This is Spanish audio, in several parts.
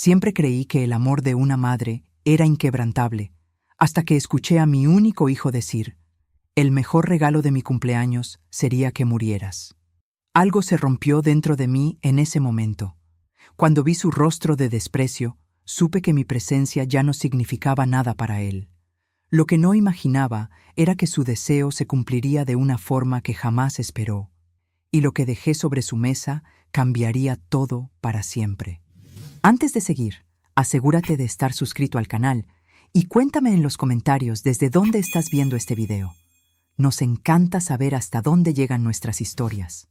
Siempre creí que el amor de una madre era inquebrantable, hasta que escuché a mi único hijo decir: «El mejor regalo de mi cumpleaños sería que murieras». Algo se rompió dentro de mí en ese momento. Cuando vi su rostro de desprecio, supe que mi presencia ya no significaba nada para él. Lo que no imaginaba era que su deseo se cumpliría de una forma que jamás esperó, y lo que dejé sobre su mesa cambiaría todo para siempre. Antes de seguir, asegúrate de estar suscrito al canal y cuéntame en los comentarios desde dónde estás viendo este video. Nos encanta saber hasta dónde llegan nuestras historias.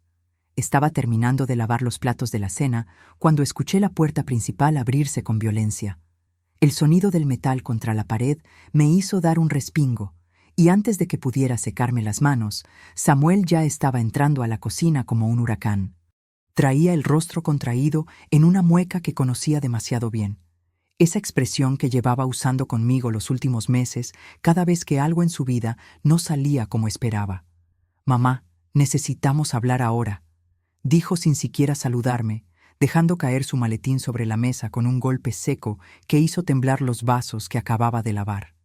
Estaba terminando de lavar los platos de la cena cuando escuché la puerta principal abrirse con violencia. El sonido del metal contra la pared me hizo dar un respingo, y antes de que pudiera secarme las manos, Samuel ya estaba entrando a la cocina como un huracán. Traía el rostro contraído en una mueca que conocía demasiado bien. Esa expresión que llevaba usando conmigo los últimos meses cada vez que algo en su vida no salía como esperaba. «Mamá, necesitamos hablar ahora», dijo sin siquiera saludarme, dejando caer su maletín sobre la mesa con un golpe seco que hizo temblar los vasos que acababa de lavar.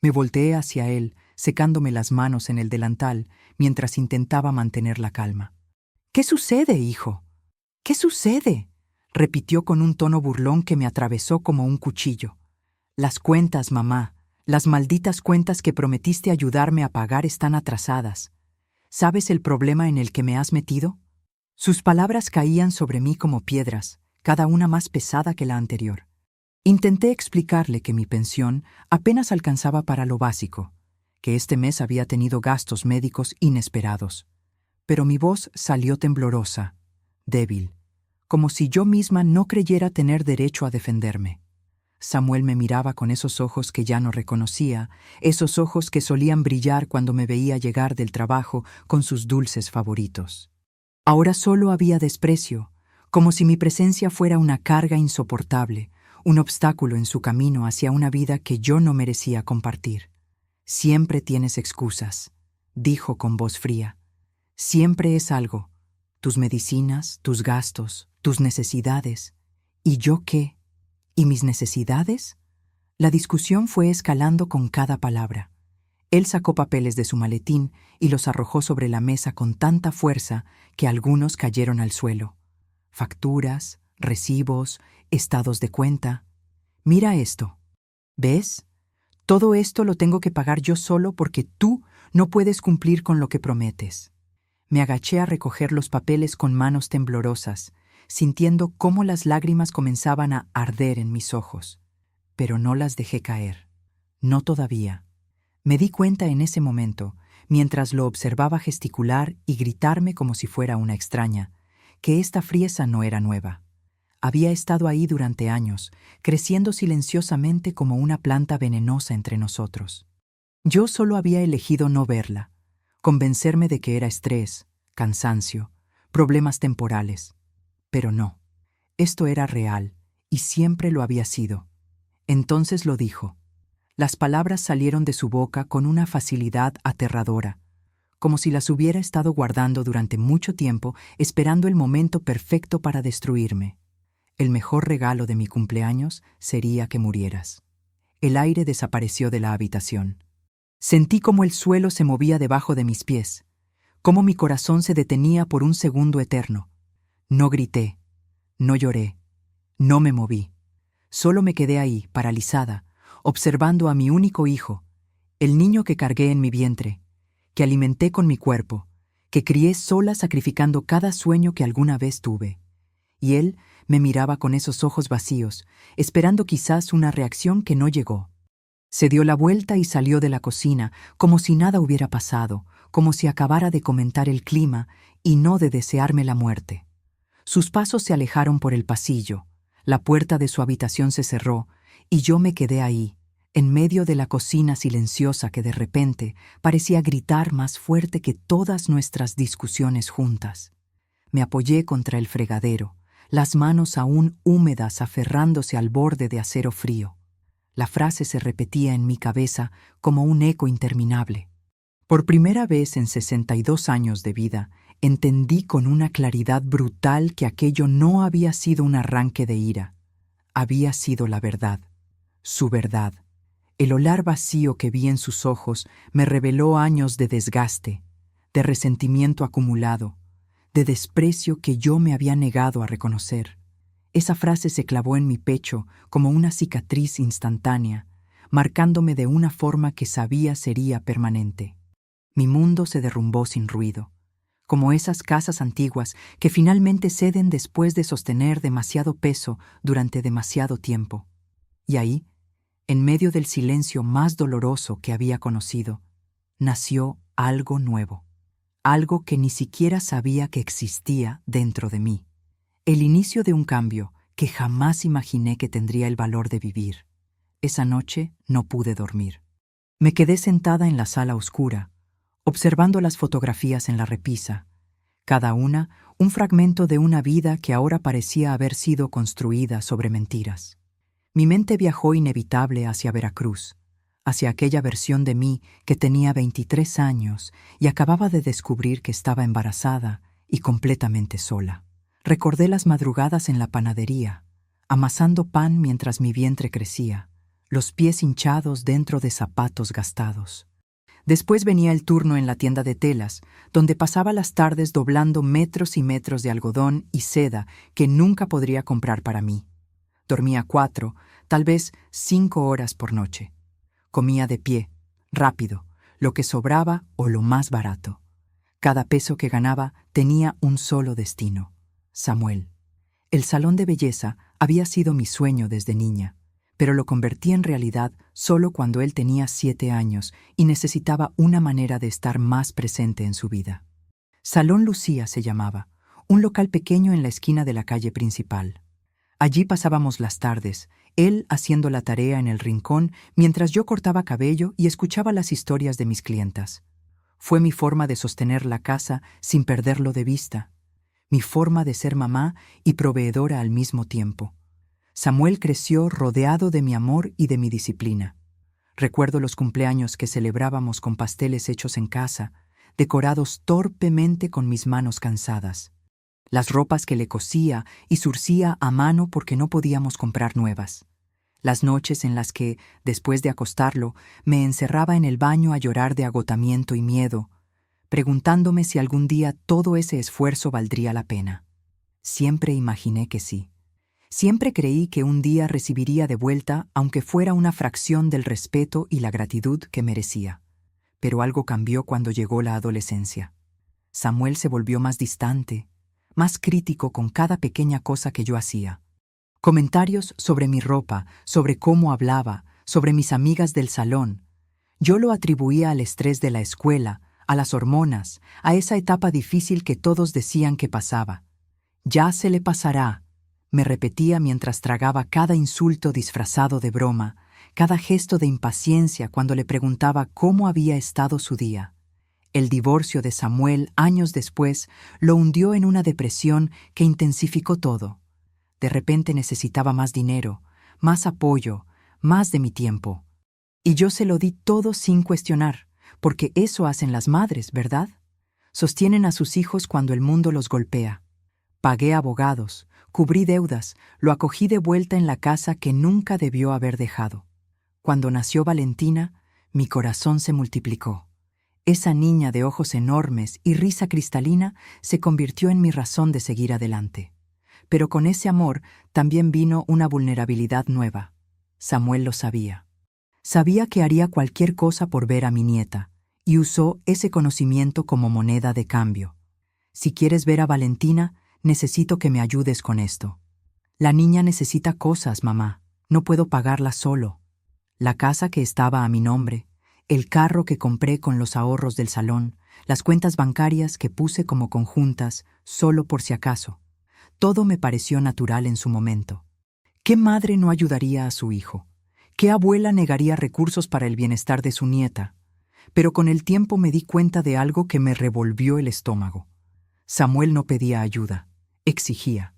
Me volteé hacia él, secándome las manos en el delantal, mientras intentaba mantener la calma. «¿Qué sucede, hijo? ¿Qué sucede?», repitió con un tono burlón que me atravesó como un cuchillo. «Las cuentas, mamá, las malditas cuentas que prometiste ayudarme a pagar están atrasadas. ¿Sabes el problema en el que me has metido?». Sus palabras caían sobre mí como piedras, cada una más pesada que la anterior. Intenté explicarle que mi pensión apenas alcanzaba para lo básico, que este mes había tenido gastos médicos inesperados. Pero mi voz salió temblorosa, débil, como si yo misma no creyera tener derecho a defenderme. Samuel me miraba con esos ojos que ya no reconocía, esos ojos que solían brillar cuando me veía llegar del trabajo con sus dulces favoritos. Ahora solo había desprecio, como si mi presencia fuera una carga insoportable, un obstáculo en su camino hacia una vida que yo no merecía compartir. «Siempre tienes excusas», dijo con voz fría. «Siempre es algo. Tus medicinas, tus gastos, tus necesidades. ¿Y yo qué? ¿Y mis necesidades?». La discusión fue escalando con cada palabra. Él sacó papeles de su maletín y los arrojó sobre la mesa con tanta fuerza que algunos cayeron al suelo. Facturas, recibos, estados de cuenta. «Mira esto. ¿Ves? Todo esto lo tengo que pagar yo solo porque tú no puedes cumplir con lo que prometes». Me agaché a recoger los papeles con manos temblorosas, sintiendo cómo las lágrimas comenzaban a arder en mis ojos. Pero no las dejé caer. No todavía. Me di cuenta en ese momento, mientras lo observaba gesticular y gritarme como si fuera una extraña, que esta frieza no era nueva. Había estado ahí durante años, creciendo silenciosamente como una planta venenosa entre nosotros. Yo solo había elegido no verla, convencerme de que era estrés, cansancio, problemas temporales. Pero no, esto era real, y siempre lo había sido. Entonces lo dijo. Las palabras salieron de su boca con una facilidad aterradora, como si las hubiera estado guardando durante mucho tiempo, esperando el momento perfecto para destruirme. «El mejor regalo de mi cumpleaños sería que murieras». El aire desapareció de la habitación. Sentí cómo el suelo se movía debajo de mis pies, cómo mi corazón se detenía por un segundo eterno. No grité, no lloré, no me moví. Solo me quedé ahí, paralizada, observando a mi único hijo, el niño que cargué en mi vientre, que alimenté con mi cuerpo, que crié sola sacrificando cada sueño que alguna vez tuve. Y él me miraba con esos ojos vacíos, esperando quizás una reacción que no llegó. Se dio la vuelta y salió de la cocina, como si nada hubiera pasado, como si acabara de comentar el clima y no de desearme la muerte. Sus pasos se alejaron por el pasillo, la puerta de su habitación se cerró, y yo me quedé ahí, en medio de la cocina silenciosa que de repente parecía gritar más fuerte que todas nuestras discusiones juntas. Me apoyé contra el fregadero, las manos aún húmedas aferrándose al borde de acero frío. La frase se repetía en mi cabeza como un eco interminable. Por primera vez en 62 años de vida, entendí con una claridad brutal que aquello no había sido un arranque de ira. Había sido la verdad, su verdad. El olar vacío que vi en sus ojos me reveló años de desgaste, de resentimiento acumulado, de desprecio que yo me había negado a reconocer. Esa frase se clavó en mi pecho como una cicatriz instantánea, marcándome de una forma que sabía sería permanente. Mi mundo se derrumbó sin ruido, como esas casas antiguas que finalmente ceden después de sostener demasiado peso durante demasiado tiempo. Y ahí, en medio del silencio más doloroso que había conocido, nació algo nuevo, algo que ni siquiera sabía que existía dentro de mí. El inicio de un cambio que jamás imaginé que tendría el valor de vivir. Esa noche no pude dormir. Me quedé sentada en la sala oscura, observando las fotografías en la repisa, cada una un fragmento de una vida que ahora parecía haber sido construida sobre mentiras. Mi mente viajó inevitable hacia Veracruz, hacia aquella versión de mí que tenía 23 años y acababa de descubrir que estaba embarazada y completamente sola. Recordé las madrugadas en la panadería, amasando pan mientras mi vientre crecía, los pies hinchados dentro de zapatos gastados. Después venía el turno en la tienda de telas, donde pasaba las tardes doblando metros y metros de algodón y seda que nunca podría comprar para mí. Dormía 4, tal vez 5 horas por noche. Comía de pie, rápido, lo que sobraba o lo más barato. Cada peso que ganaba tenía un solo destino: Samuel. El salón de belleza había sido mi sueño desde niña, pero lo convertí en realidad solo cuando él tenía 7 años y necesitaba una manera de estar más presente en su vida. Salón Lucía se llamaba, un local pequeño en la esquina de la calle principal. Allí pasábamos las tardes, él haciendo la tarea en el rincón mientras yo cortaba cabello y escuchaba las historias de mis clientas. Fue mi forma de sostener la casa sin perderlo de vista, mi forma de ser mamá y proveedora al mismo tiempo. Samuel creció rodeado de mi amor y de mi disciplina. Recuerdo los cumpleaños que celebrábamos con pasteles hechos en casa, decorados torpemente con mis manos cansadas. Las ropas que le cosía y zurcía a mano porque no podíamos comprar nuevas. Las noches en las que, después de acostarlo, me encerraba en el baño a llorar de agotamiento y miedo, preguntándome si algún día todo ese esfuerzo valdría la pena. Siempre imaginé que sí. Siempre creí que un día recibiría de vuelta, aunque fuera una fracción del respeto y la gratitud que merecía. Pero algo cambió cuando llegó la adolescencia. Samuel se volvió más distante, más crítico con cada pequeña cosa que yo hacía. Comentarios sobre mi ropa, sobre cómo hablaba, sobre mis amigas del salón. Yo lo atribuía al estrés de la escuela, a las hormonas, a esa etapa difícil que todos decían que pasaba. Ya se le pasará, me repetía mientras tragaba cada insulto disfrazado de broma, cada gesto de impaciencia cuando le preguntaba cómo había estado su día. El divorcio de Samuel, años después, lo hundió en una depresión que intensificó todo. De repente necesitaba más dinero, más apoyo, más de mi tiempo. Y yo se lo di todo sin cuestionar, porque eso hacen las madres, ¿verdad? Sostienen a sus hijos cuando el mundo los golpea. Pagué abogados, cubrí deudas, lo acogí de vuelta en la casa que nunca debió haber dejado. Cuando nació Valentina, mi corazón se multiplicó. Esa niña de ojos enormes y risa cristalina se convirtió en mi razón de seguir adelante. Pero con ese amor también vino una vulnerabilidad nueva. Samuel lo sabía. Sabía que haría cualquier cosa por ver a mi nieta, y usó ese conocimiento como moneda de cambio. Si quieres ver a Valentina, necesito que me ayudes con esto. La niña necesita cosas, mamá. No puedo pagarla solo. La casa que estaba a mi nombre, el carro que compré con los ahorros del salón, las cuentas bancarias que puse como conjuntas, solo por si acaso. Todo me pareció natural en su momento. ¿Qué madre no ayudaría a su hijo? ¿Qué abuela negaría recursos para el bienestar de su nieta? Pero con el tiempo me di cuenta de algo que me revolvió el estómago. Samuel no pedía ayuda, exigía.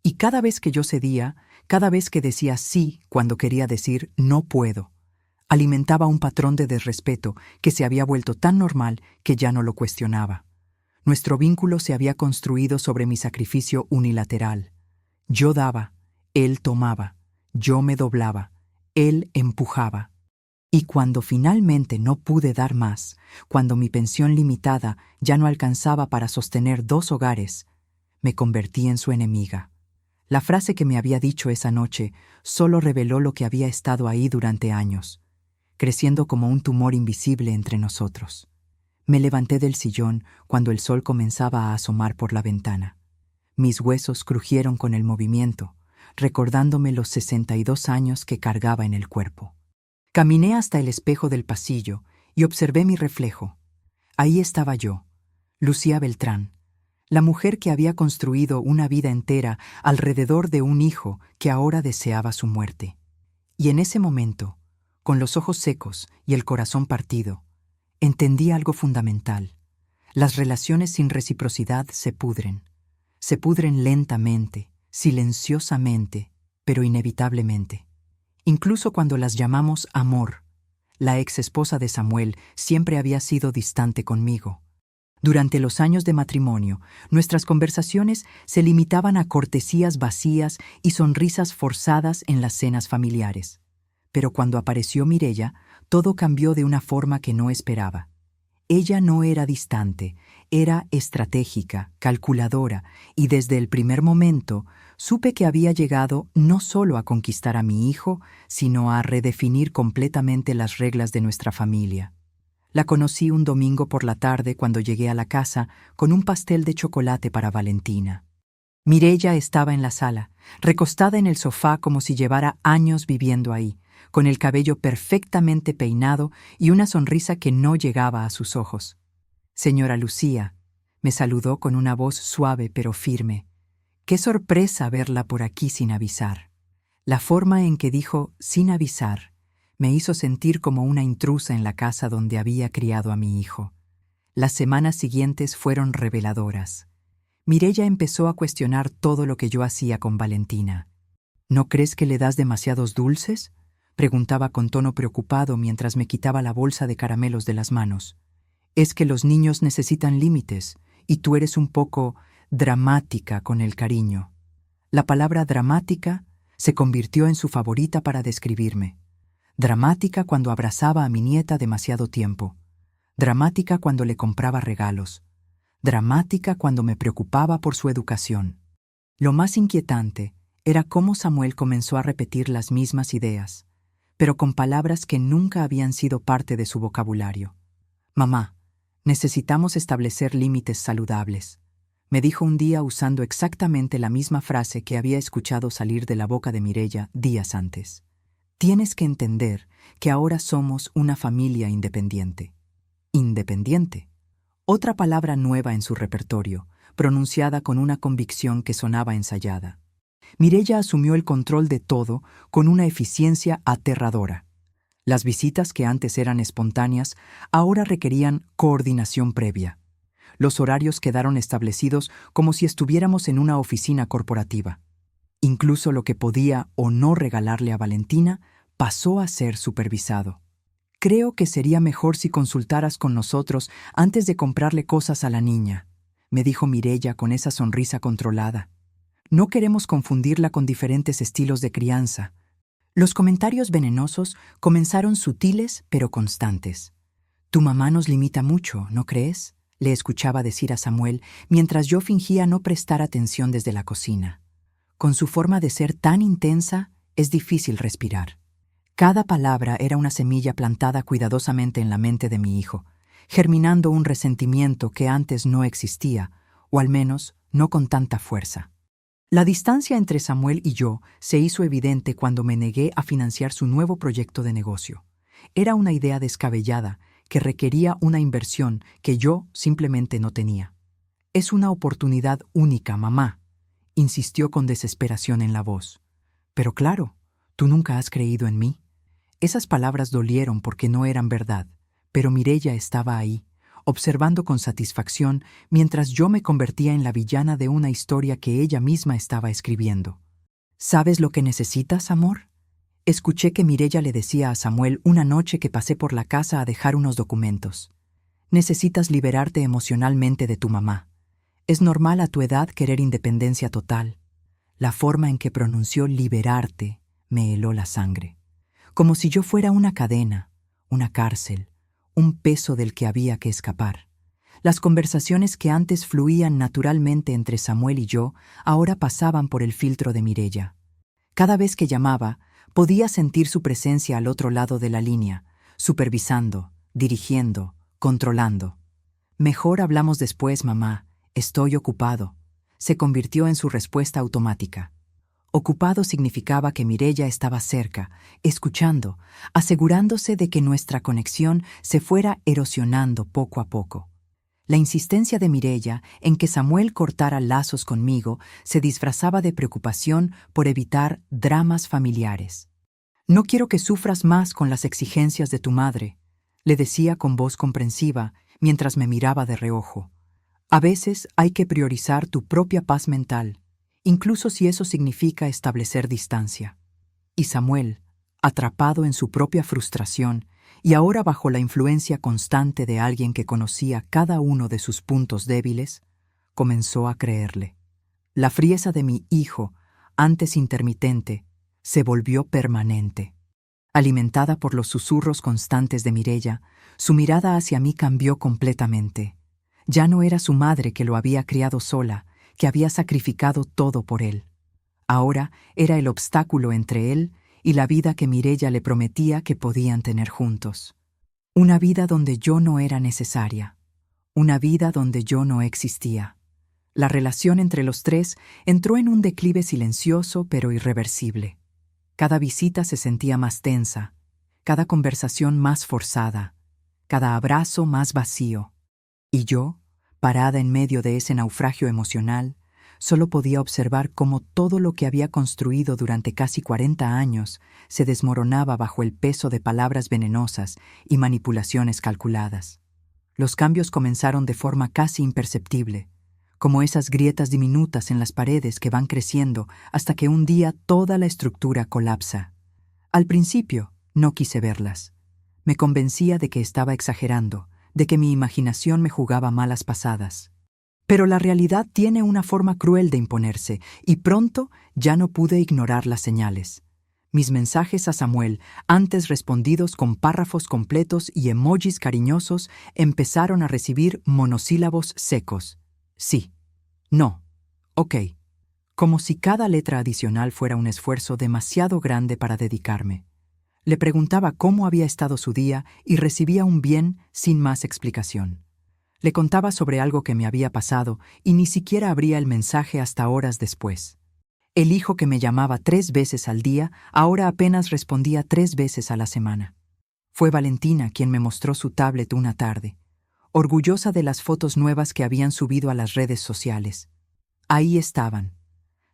Y cada vez que yo cedía, cada vez que decía sí cuando quería decir no puedo, alimentaba un patrón de desrespeto que se había vuelto tan normal que ya no lo cuestionaba. Nuestro vínculo se había construido sobre mi sacrificio unilateral. Yo daba, él tomaba, Yo me doblaba, él empujaba. Y cuando finalmente no pude dar más, cuando mi pensión limitada ya no alcanzaba para sostener 2 hogares, me convertí en su enemiga. La frase que me había dicho esa noche solo reveló lo que había estado ahí durante años, creciendo como un tumor invisible entre nosotros. Me levanté del sillón cuando el sol comenzaba a asomar por la ventana. Mis huesos crujieron con el movimiento, recordándome los 62 años que cargaba en el cuerpo. Caminé hasta el espejo del pasillo y observé mi reflejo. Ahí estaba yo, Lucía Beltrán, la mujer que había construido una vida entera alrededor de un hijo que ahora deseaba su muerte. Y en ese momento, con los ojos secos y el corazón partido, entendí algo fundamental. Las relaciones sin reciprocidad se pudren. Se pudren lentamente, silenciosamente, pero inevitablemente. Incluso cuando las llamamos amor, la ex esposa de Samuel siempre había sido distante conmigo. Durante los años de matrimonio, nuestras conversaciones se limitaban a cortesías vacías y sonrisas forzadas en las cenas familiares. Pero cuando apareció Mireya, todo cambió de una forma que no esperaba. Ella no era distante, era estratégica, calculadora, y desde el primer momento supe que había llegado no solo a conquistar a mi hijo, sino a redefinir completamente las reglas de nuestra familia. La conocí un domingo por la tarde cuando llegué a la casa con un pastel de chocolate para Valentina. Mireya estaba en la sala, recostada en el sofá como si llevara años viviendo ahí, con el cabello perfectamente peinado y una sonrisa que no llegaba a sus ojos. «Señora Lucía», me saludó con una voz suave pero firme. «Qué sorpresa verla por aquí sin avisar». La forma en que dijo «sin avisar» me hizo sentir como una intrusa en la casa donde había criado a mi hijo. Las semanas siguientes fueron reveladoras. Mireya empezó a cuestionar todo lo que yo hacía con Valentina. «¿No crees que le das demasiados dulces?», preguntaba con tono preocupado mientras me quitaba la bolsa de caramelos de las manos. «Es que los niños necesitan límites, y tú eres un poco dramática con el cariño». La palabra dramática se convirtió en su favorita para describirme. Dramática cuando abrazaba a mi nieta demasiado tiempo. Dramática cuando le compraba regalos. Dramática cuando me preocupaba por su educación. Lo más inquietante era cómo Samuel comenzó a repetir las mismas ideas, pero con palabras que nunca habían sido parte de su vocabulario. «Mamá, necesitamos establecer límites saludables», me dijo un día usando exactamente la misma frase que había escuchado salir de la boca de Mireya días antes. «Tienes que entender que ahora somos una familia independiente». Independiente. Otra palabra nueva en su repertorio, pronunciada con una convicción que sonaba ensayada. Mireya asumió el control de todo con una eficiencia aterradora. Las visitas que antes eran espontáneas ahora requerían coordinación previa. Los horarios quedaron establecidos como si estuviéramos en una oficina corporativa. Incluso lo que podía o no regalarle a Valentina pasó a ser supervisado. «Creo que sería mejor si consultaras con nosotros antes de comprarle cosas a la niña», me dijo Mireya con esa sonrisa controlada. «No queremos confundirla con diferentes estilos de crianza». Los comentarios venenosos comenzaron sutiles pero constantes. «Tu mamá nos limita mucho, ¿no crees?», le escuchaba decir a Samuel mientras yo fingía no prestar atención desde la cocina. Con su forma de ser tan intensa, es difícil respirar. Cada palabra era una semilla plantada cuidadosamente en la mente de mi hijo, germinando un resentimiento que antes no existía, o al menos no con tanta fuerza. La distancia entre Samuel y yo se hizo evidente cuando me negué a financiar su nuevo proyecto de negocio. Era una idea descabellada que requería una inversión que yo simplemente no tenía. «Es una oportunidad única, mamá», insistió con desesperación en la voz. «Pero claro, tú nunca has creído en mí». Esas palabras dolieron porque no eran verdad, pero Mireya estaba ahí, observando con satisfacción mientras yo me convertía en la villana de una historia que ella misma estaba escribiendo. «¿Sabes lo que necesitas, amor?», escuché que Mireya le decía a Samuel una noche que pasé por la casa a dejar unos documentos. «Necesitas liberarte emocionalmente de tu mamá. Es normal a tu edad querer independencia total». La forma en que pronunció liberarte me heló la sangre, como si yo fuera una cadena, una cárcel, un peso del que había que escapar. Las conversaciones que antes fluían naturalmente entre Samuel y yo, ahora pasaban por el filtro de Mireya. Cada vez que llamaba, podía sentir su presencia al otro lado de la línea, supervisando, dirigiendo, controlando. «Mejor hablamos después, mamá. Estoy ocupado», se convirtió en su respuesta automática. Ocupado significaba que Mireya estaba cerca, escuchando, asegurándose de que nuestra conexión se fuera erosionando poco a poco. La insistencia de Mireya en que Samuel cortara lazos conmigo se disfrazaba de preocupación por evitar dramas familiares. «No quiero que sufras más con las exigencias de tu madre», le decía con voz comprensiva mientras me miraba de reojo. «A veces hay que priorizar tu propia paz mental, incluso si eso significa establecer distancia». Y Samuel, atrapado en su propia frustración y ahora bajo la influencia constante de alguien que conocía cada uno de sus puntos débiles, comenzó a creerle. La frieza de mi hijo, antes intermitente, se volvió permanente. Alimentada por los susurros constantes de Mireya, su mirada hacia mí cambió completamente. Ya no era su madre que lo había criado sola, que había sacrificado todo por él. Ahora era el obstáculo entre él y la vida que Mireya le prometía que podían tener juntos. Una vida donde yo no era necesaria. Una vida donde yo no existía. La relación entre los tres entró en un declive silencioso pero irreversible. Cada visita se sentía más tensa, cada conversación más forzada, cada abrazo más vacío. Y yo, parada en medio de ese naufragio emocional, solo podía observar cómo todo lo que había construido durante casi 40 años se desmoronaba bajo el peso de palabras venenosas y manipulaciones calculadas. Los cambios comenzaron de forma casi imperceptible, como esas grietas diminutas en las paredes que van creciendo hasta que un día toda la estructura colapsa. Al principio, no quise verlas. Me convencía de que estaba exagerando, de que mi imaginación me jugaba malas pasadas. Pero la realidad tiene una forma cruel de imponerse, y pronto ya no pude ignorar las señales. Mis mensajes a Samuel, antes respondidos con párrafos completos y emojis cariñosos, empezaron a recibir monosílabos secos. Sí, no, ok. Como si cada letra adicional fuera un esfuerzo demasiado grande para dedicarme. Le preguntaba cómo había estado su día y recibía un bien sin más explicación. Le contaba sobre algo que me había pasado y ni siquiera abría el mensaje hasta horas después. El hijo que me llamaba 3 veces al día ahora apenas respondía 3 veces a la semana. Fue Valentina quien me mostró su tablet una tarde, orgullosa de las fotos nuevas que habían subido a las redes sociales. Ahí estaban,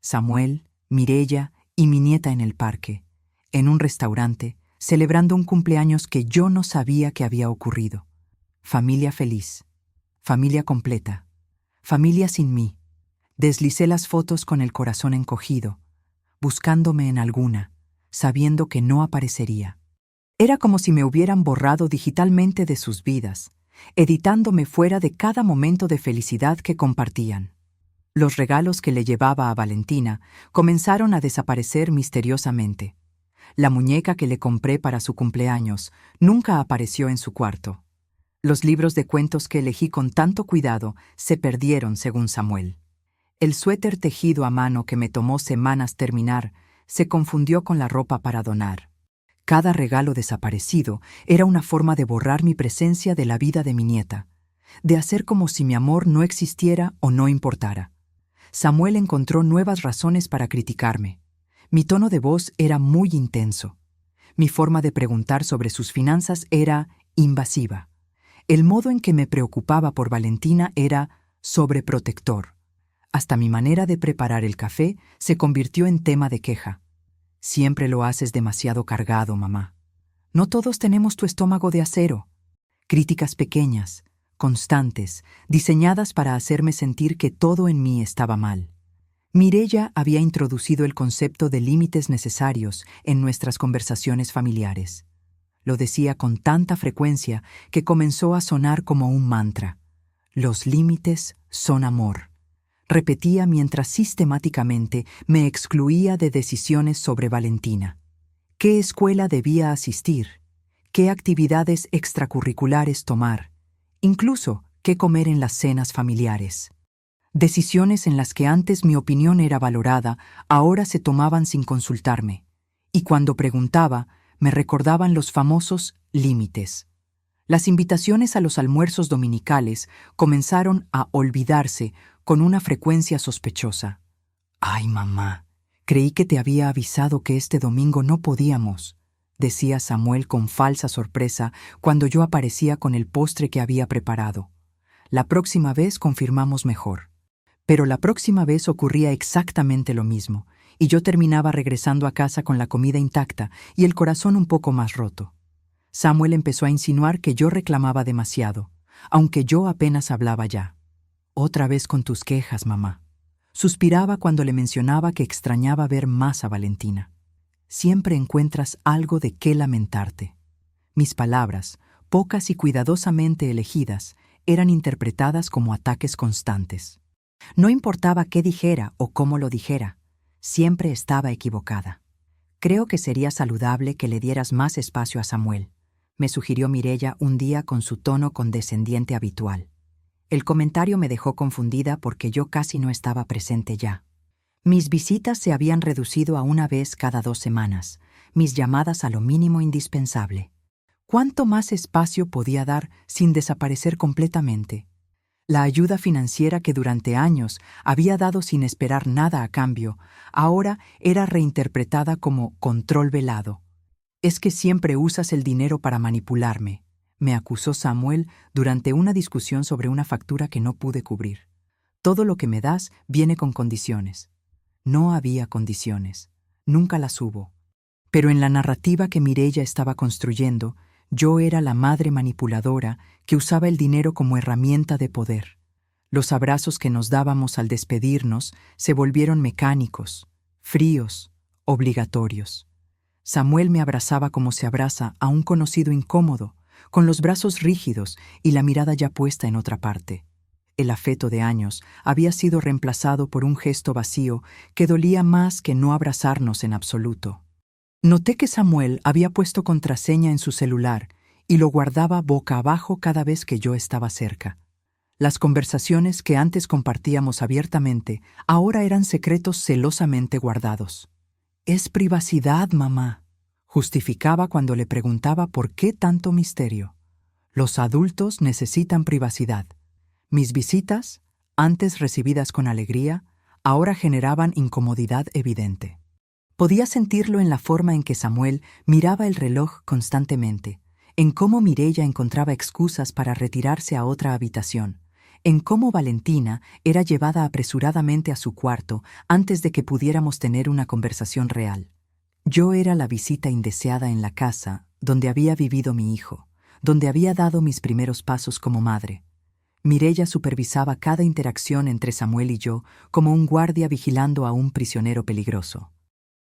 Samuel, Mireya y mi nieta en el parque, en un restaurante, celebrando un cumpleaños que yo no sabía que había ocurrido. Familia feliz. Familia completa. Familia sin mí. Deslicé las fotos con el corazón encogido, buscándome en alguna, sabiendo que no aparecería. Era como si me hubieran borrado digitalmente de sus vidas, editándome fuera de cada momento de felicidad que compartían. Los regalos que le llevaba a Valentina comenzaron a desaparecer misteriosamente. La muñeca que le compré para su cumpleaños nunca apareció en su cuarto. Los libros de cuentos que elegí con tanto cuidado se perdieron, según Samuel. El suéter tejido a mano que me tomó semanas terminar se confundió con la ropa para donar. Cada regalo desaparecido era una forma de borrar mi presencia de la vida de mi nieta, de hacer como si mi amor no existiera o no importara. Samuel encontró nuevas razones para criticarme. Mi tono de voz era muy intenso. Mi forma de preguntar sobre sus finanzas era invasiva. El modo en que me preocupaba por Valentina era sobreprotector. Hasta mi manera de preparar el café se convirtió en tema de queja. «Siempre lo haces demasiado cargado, mamá. No todos tenemos tu estómago de acero». Críticas pequeñas, constantes, diseñadas para hacerme sentir que todo en mí estaba mal. Mireya había introducido el concepto de límites necesarios en nuestras conversaciones familiares. Lo decía con tanta frecuencia que comenzó a sonar como un mantra. «Los límites son amor», repetía mientras sistemáticamente me excluía de decisiones sobre Valentina. ¿Qué escuela debía asistir? ¿Qué actividades extracurriculares tomar? Incluso, ¿qué comer en las cenas familiares? Decisiones en las que antes mi opinión era valorada, ahora se tomaban sin consultarme. Y cuando preguntaba, me recordaban los famosos límites. Las invitaciones a los almuerzos dominicales comenzaron a olvidarse con una frecuencia sospechosa. «Ay, mamá, creí que te había avisado que este domingo no podíamos», decía Samuel con falsa sorpresa cuando yo aparecía con el postre que había preparado. La próxima vez confirmamos mejor. Pero la próxima vez ocurría exactamente lo mismo, y yo terminaba regresando a casa con la comida intacta y el corazón un poco más roto. Samuel empezó a insinuar que yo reclamaba demasiado, aunque yo apenas hablaba ya. «Otra vez con tus quejas, mamá». Suspiraba cuando le mencionaba que extrañaba ver más a Valentina. «Siempre encuentras algo de qué lamentarte». Mis palabras, pocas y cuidadosamente elegidas, eran interpretadas como ataques constantes. No importaba qué dijera o cómo lo dijera, siempre estaba equivocada. «Creo que sería saludable que le dieras más espacio a Samuel», me sugirió Mireya un día con su tono condescendiente habitual. El comentario me dejó confundida porque yo casi no estaba presente ya. Mis visitas se habían reducido a una vez cada 2 semanas, mis llamadas a lo mínimo indispensable. ¿Cuánto más espacio podía dar sin desaparecer completamente? La ayuda financiera que durante años había dado sin esperar nada a cambio, ahora era reinterpretada como control velado. «Es que siempre usas el dinero para manipularme», me acusó Samuel durante una discusión sobre una factura que no pude cubrir. «Todo lo que me das viene con condiciones». No había condiciones, nunca las hubo. Pero en la narrativa que Mireya estaba construyendo, yo era la madre manipuladora que usaba el dinero como herramienta de poder. Los abrazos que nos dábamos al despedirnos se volvieron mecánicos, fríos, obligatorios. Samuel me abrazaba como se abraza a un conocido incómodo, con los brazos rígidos y la mirada ya puesta en otra parte. El afecto de años había sido reemplazado por un gesto vacío que dolía más que no abrazarnos en absoluto. Noté que Samuel había puesto contraseña en su celular y lo guardaba boca abajo cada vez que yo estaba cerca. Las conversaciones que antes compartíamos abiertamente ahora eran secretos celosamente guardados. «Es privacidad, mamá», justificaba cuando le preguntaba por qué tanto misterio. «Los adultos necesitan privacidad». Mis visitas, antes recibidas con alegría, ahora generaban incomodidad evidente. Podía sentirlo en la forma en que Samuel miraba el reloj constantemente, en cómo Mireya encontraba excusas para retirarse a otra habitación, en cómo Valentina era llevada apresuradamente a su cuarto antes de que pudiéramos tener una conversación real. Yo era la visita indeseada en la casa donde había vivido mi hijo, donde había dado mis primeros pasos como madre. Mireya supervisaba cada interacción entre Samuel y yo como un guardia vigilando a un prisionero peligroso.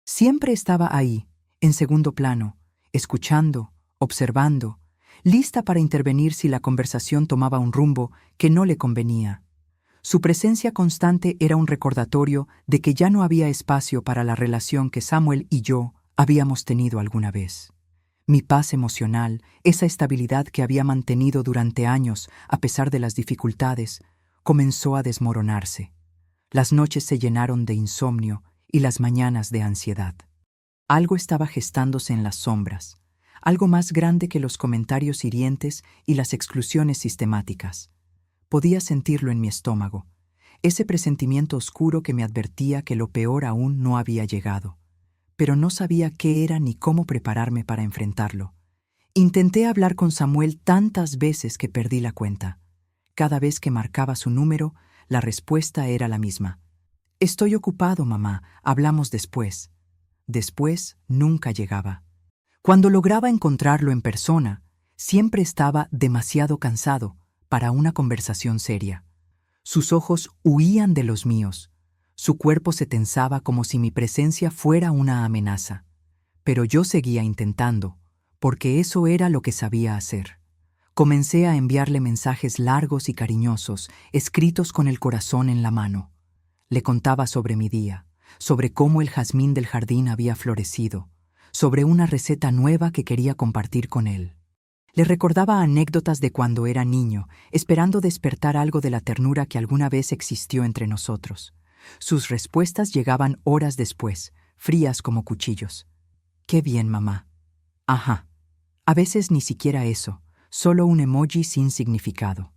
Siempre estaba ahí, en segundo plano, escuchando, observando, lista para intervenir si la conversación tomaba un rumbo que no le convenía. Su presencia constante era un recordatorio de que ya no había espacio para la relación que Samuel y yo habíamos tenido alguna vez. Mi paz emocional, esa estabilidad que había mantenido durante años a pesar de las dificultades, comenzó a desmoronarse. Las noches se llenaron de insomnio y las mañanas de ansiedad. Algo estaba gestándose en las sombras, algo más grande que los comentarios hirientes y las exclusiones sistemáticas. Podía sentirlo en mi estómago, ese presentimiento oscuro que me advertía que lo peor aún no había llegado, pero no sabía qué era ni cómo prepararme para enfrentarlo. Intenté hablar con Samuel tantas veces que perdí la cuenta. Cada vez que marcaba su número, la respuesta era la misma. «Estoy ocupado, mamá, hablamos después». Después nunca llegaba. Cuando lograba encontrarlo en persona, siempre estaba demasiado cansado para una conversación seria. Sus ojos huían de los míos. Su cuerpo se tensaba como si mi presencia fuera una amenaza. Pero yo seguía intentando, porque eso era lo que sabía hacer. Comencé a enviarle mensajes largos y cariñosos, escritos con el corazón en la mano. Le contaba sobre mi día, sobre cómo el jazmín del jardín había florecido, sobre una receta nueva que quería compartir con él. Le recordaba anécdotas de cuando era niño, esperando despertar algo de la ternura que alguna vez existió entre nosotros. Sus respuestas llegaban horas después, frías como cuchillos. «Qué bien, mamá». «Ajá». A veces ni siquiera eso, solo un emoji sin significado.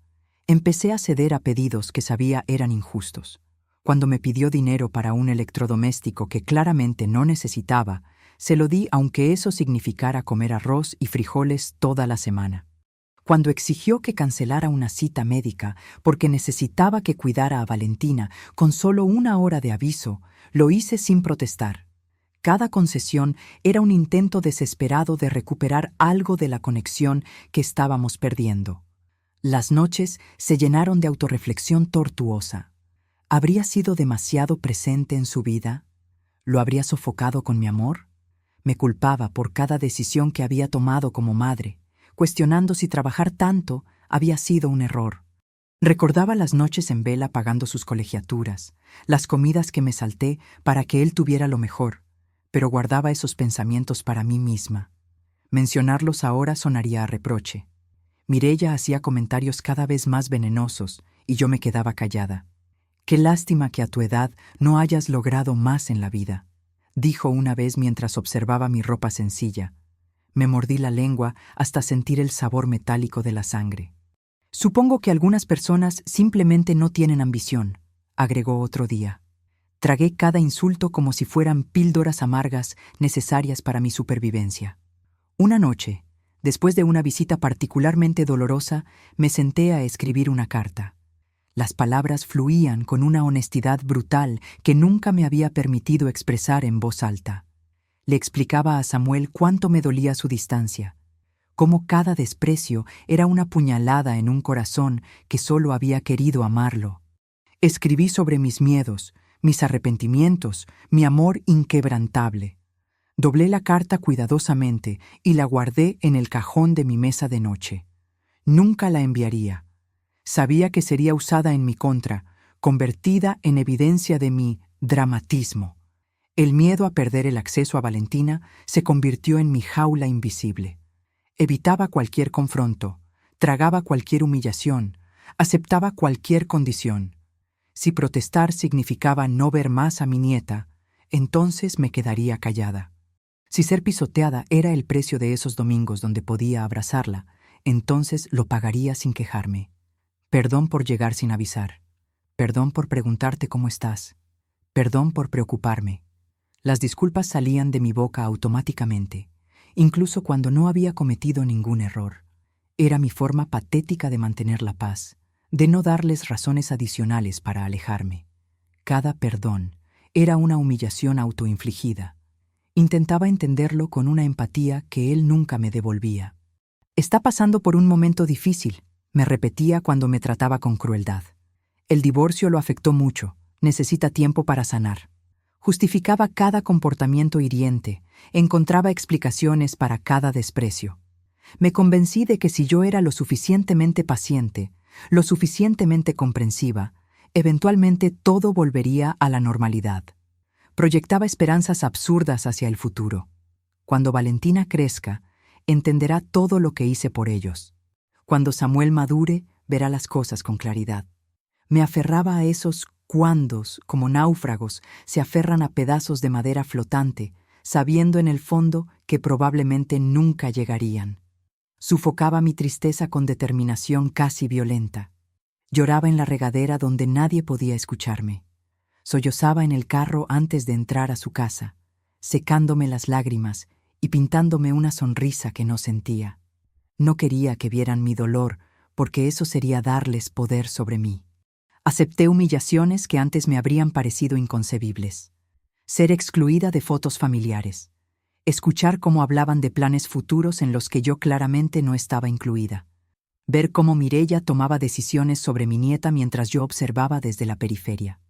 Empecé a ceder a pedidos que sabía eran injustos. Cuando me pidió dinero para un electrodoméstico que claramente no necesitaba, se lo di aunque eso significara comer arroz y frijoles toda la semana. Cuando exigió que cancelara una cita médica porque necesitaba que cuidara a Valentina con solo 1 hora de aviso, lo hice sin protestar. Cada concesión era un intento desesperado de recuperar algo de la conexión que estábamos perdiendo. Las noches se llenaron de autorreflexión tortuosa. ¿Habría sido demasiado presente en su vida? ¿Lo habría sofocado con mi amor? Me culpaba por cada decisión que había tomado como madre, cuestionando si trabajar tanto había sido un error. Recordaba las noches en vela pagando sus colegiaturas, las comidas que me salté para que él tuviera lo mejor, pero guardaba esos pensamientos para mí misma. Mencionarlos ahora sonaría a reproche. Mireya hacía comentarios cada vez más venenosos y yo me quedaba callada. «Qué lástima que a tu edad no hayas logrado más en la vida», dijo una vez mientras observaba mi ropa sencilla. Me mordí la lengua hasta sentir el sabor metálico de la sangre. «Supongo que algunas personas simplemente no tienen ambición», agregó otro día. Tragué cada insulto como si fueran píldoras amargas necesarias para mi supervivencia. Una noche, después de una visita particularmente dolorosa, me senté a escribir una carta. Las palabras fluían con una honestidad brutal que nunca me había permitido expresar en voz alta. Le explicaba a Samuel cuánto me dolía su distancia, cómo cada desprecio era una puñalada en un corazón que solo había querido amarlo. Escribí sobre mis miedos, mis arrepentimientos, mi amor inquebrantable. Doblé la carta cuidadosamente y la guardé en el cajón de mi mesa de noche. Nunca la enviaría. Sabía que sería usada en mi contra, convertida en evidencia de mi dramatismo. El miedo a perder el acceso a Valentina se convirtió en mi jaula invisible. Evitaba cualquier confronto, tragaba cualquier humillación, aceptaba cualquier condición. Si protestar significaba no ver más a mi nieta, entonces me quedaría callada. Si ser pisoteada era el precio de esos domingos donde podía abrazarla, entonces lo pagaría sin quejarme. Perdón por llegar sin avisar. Perdón por preguntarte cómo estás. Perdón por preocuparme. Las disculpas salían de mi boca automáticamente, incluso cuando no había cometido ningún error. Era mi forma patética de mantener la paz, de no darles razones adicionales para alejarme. Cada perdón era una humillación autoinfligida. Intentaba entenderlo con una empatía que él nunca me devolvía. «Está pasando por un momento difícil», me repetía cuando me trataba con crueldad. «El divorcio lo afectó mucho, necesita tiempo para sanar». Justificaba cada comportamiento hiriente, encontraba explicaciones para cada desprecio. Me convencí de que si yo era lo suficientemente paciente, lo suficientemente comprensiva, eventualmente todo volvería a la normalidad. Proyectaba esperanzas absurdas hacia el futuro. Cuando Valentina crezca, entenderá todo lo que hice por ellos. Cuando Samuel madure, verá las cosas con claridad. Me aferraba a esos cuándos como náufragos se aferran a pedazos de madera flotante, sabiendo en el fondo que probablemente nunca llegarían. Sufocaba mi tristeza con determinación casi violenta. Lloraba en la regadera donde nadie podía escucharme. Sollozaba en el carro antes de entrar a su casa, secándome las lágrimas y pintándome una sonrisa que no sentía. No quería que vieran mi dolor, porque eso sería darles poder sobre mí. Acepté humillaciones que antes me habrían parecido inconcebibles. Ser excluida de fotos familiares. Escuchar cómo hablaban de planes futuros en los que yo claramente no estaba incluida. Ver cómo Mireya tomaba decisiones sobre mi nieta mientras yo observaba desde la periferia.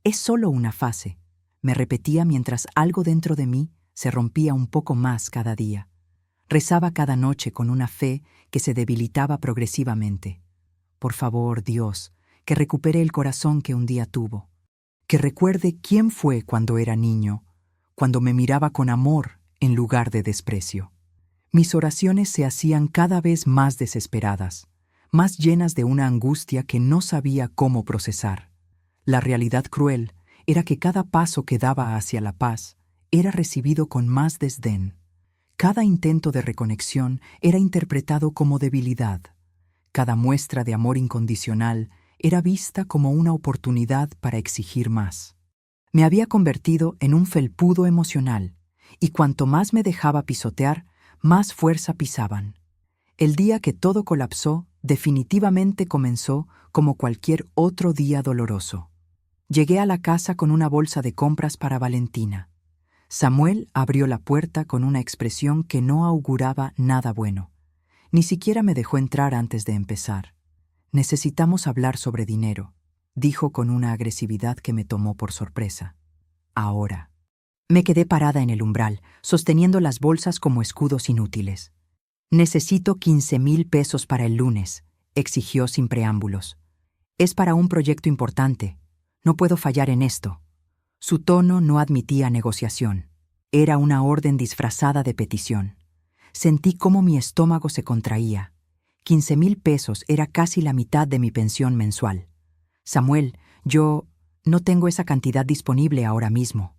«Es solo una fase», me repetía mientras algo dentro de mí se rompía un poco más cada día. Rezaba cada noche con una fe que se debilitaba progresivamente. «Por favor, Dios, que recupere el corazón que un día tuvo. Que recuerde quién fue cuando era niño, cuando me miraba con amor en lugar de desprecio. Mis oraciones se hacían cada vez más desesperadas, más llenas de una angustia que no sabía cómo procesar. La realidad cruel era que cada paso que daba hacia la paz era recibido con más desdén. Cada intento de reconexión era interpretado como debilidad. Cada muestra de amor incondicional era vista como una oportunidad para exigir más. Me había convertido en un felpudo emocional, y cuanto más me dejaba pisotear, más fuerza pisaban. El día que todo colapsó, definitivamente comenzó como cualquier otro día doloroso. Llegué a la casa con una bolsa de compras para Valentina. Samuel abrió la puerta con una expresión que no auguraba nada bueno. Ni siquiera me dejó entrar antes de empezar. «Necesitamos hablar sobre dinero», dijo con una agresividad que me tomó por sorpresa. «Ahora». Me quedé parada en el umbral, sosteniendo las bolsas como escudos inútiles. «Necesito 15,000 pesos para el lunes», exigió sin preámbulos. «Es para un proyecto importante. No puedo fallar en esto». Su tono no admitía negociación. Era una orden disfrazada de petición. Sentí cómo mi estómago se contraía. 15,000 pesos era casi la mitad de mi pensión mensual. «Samuel, yo no tengo esa cantidad disponible ahora mismo»,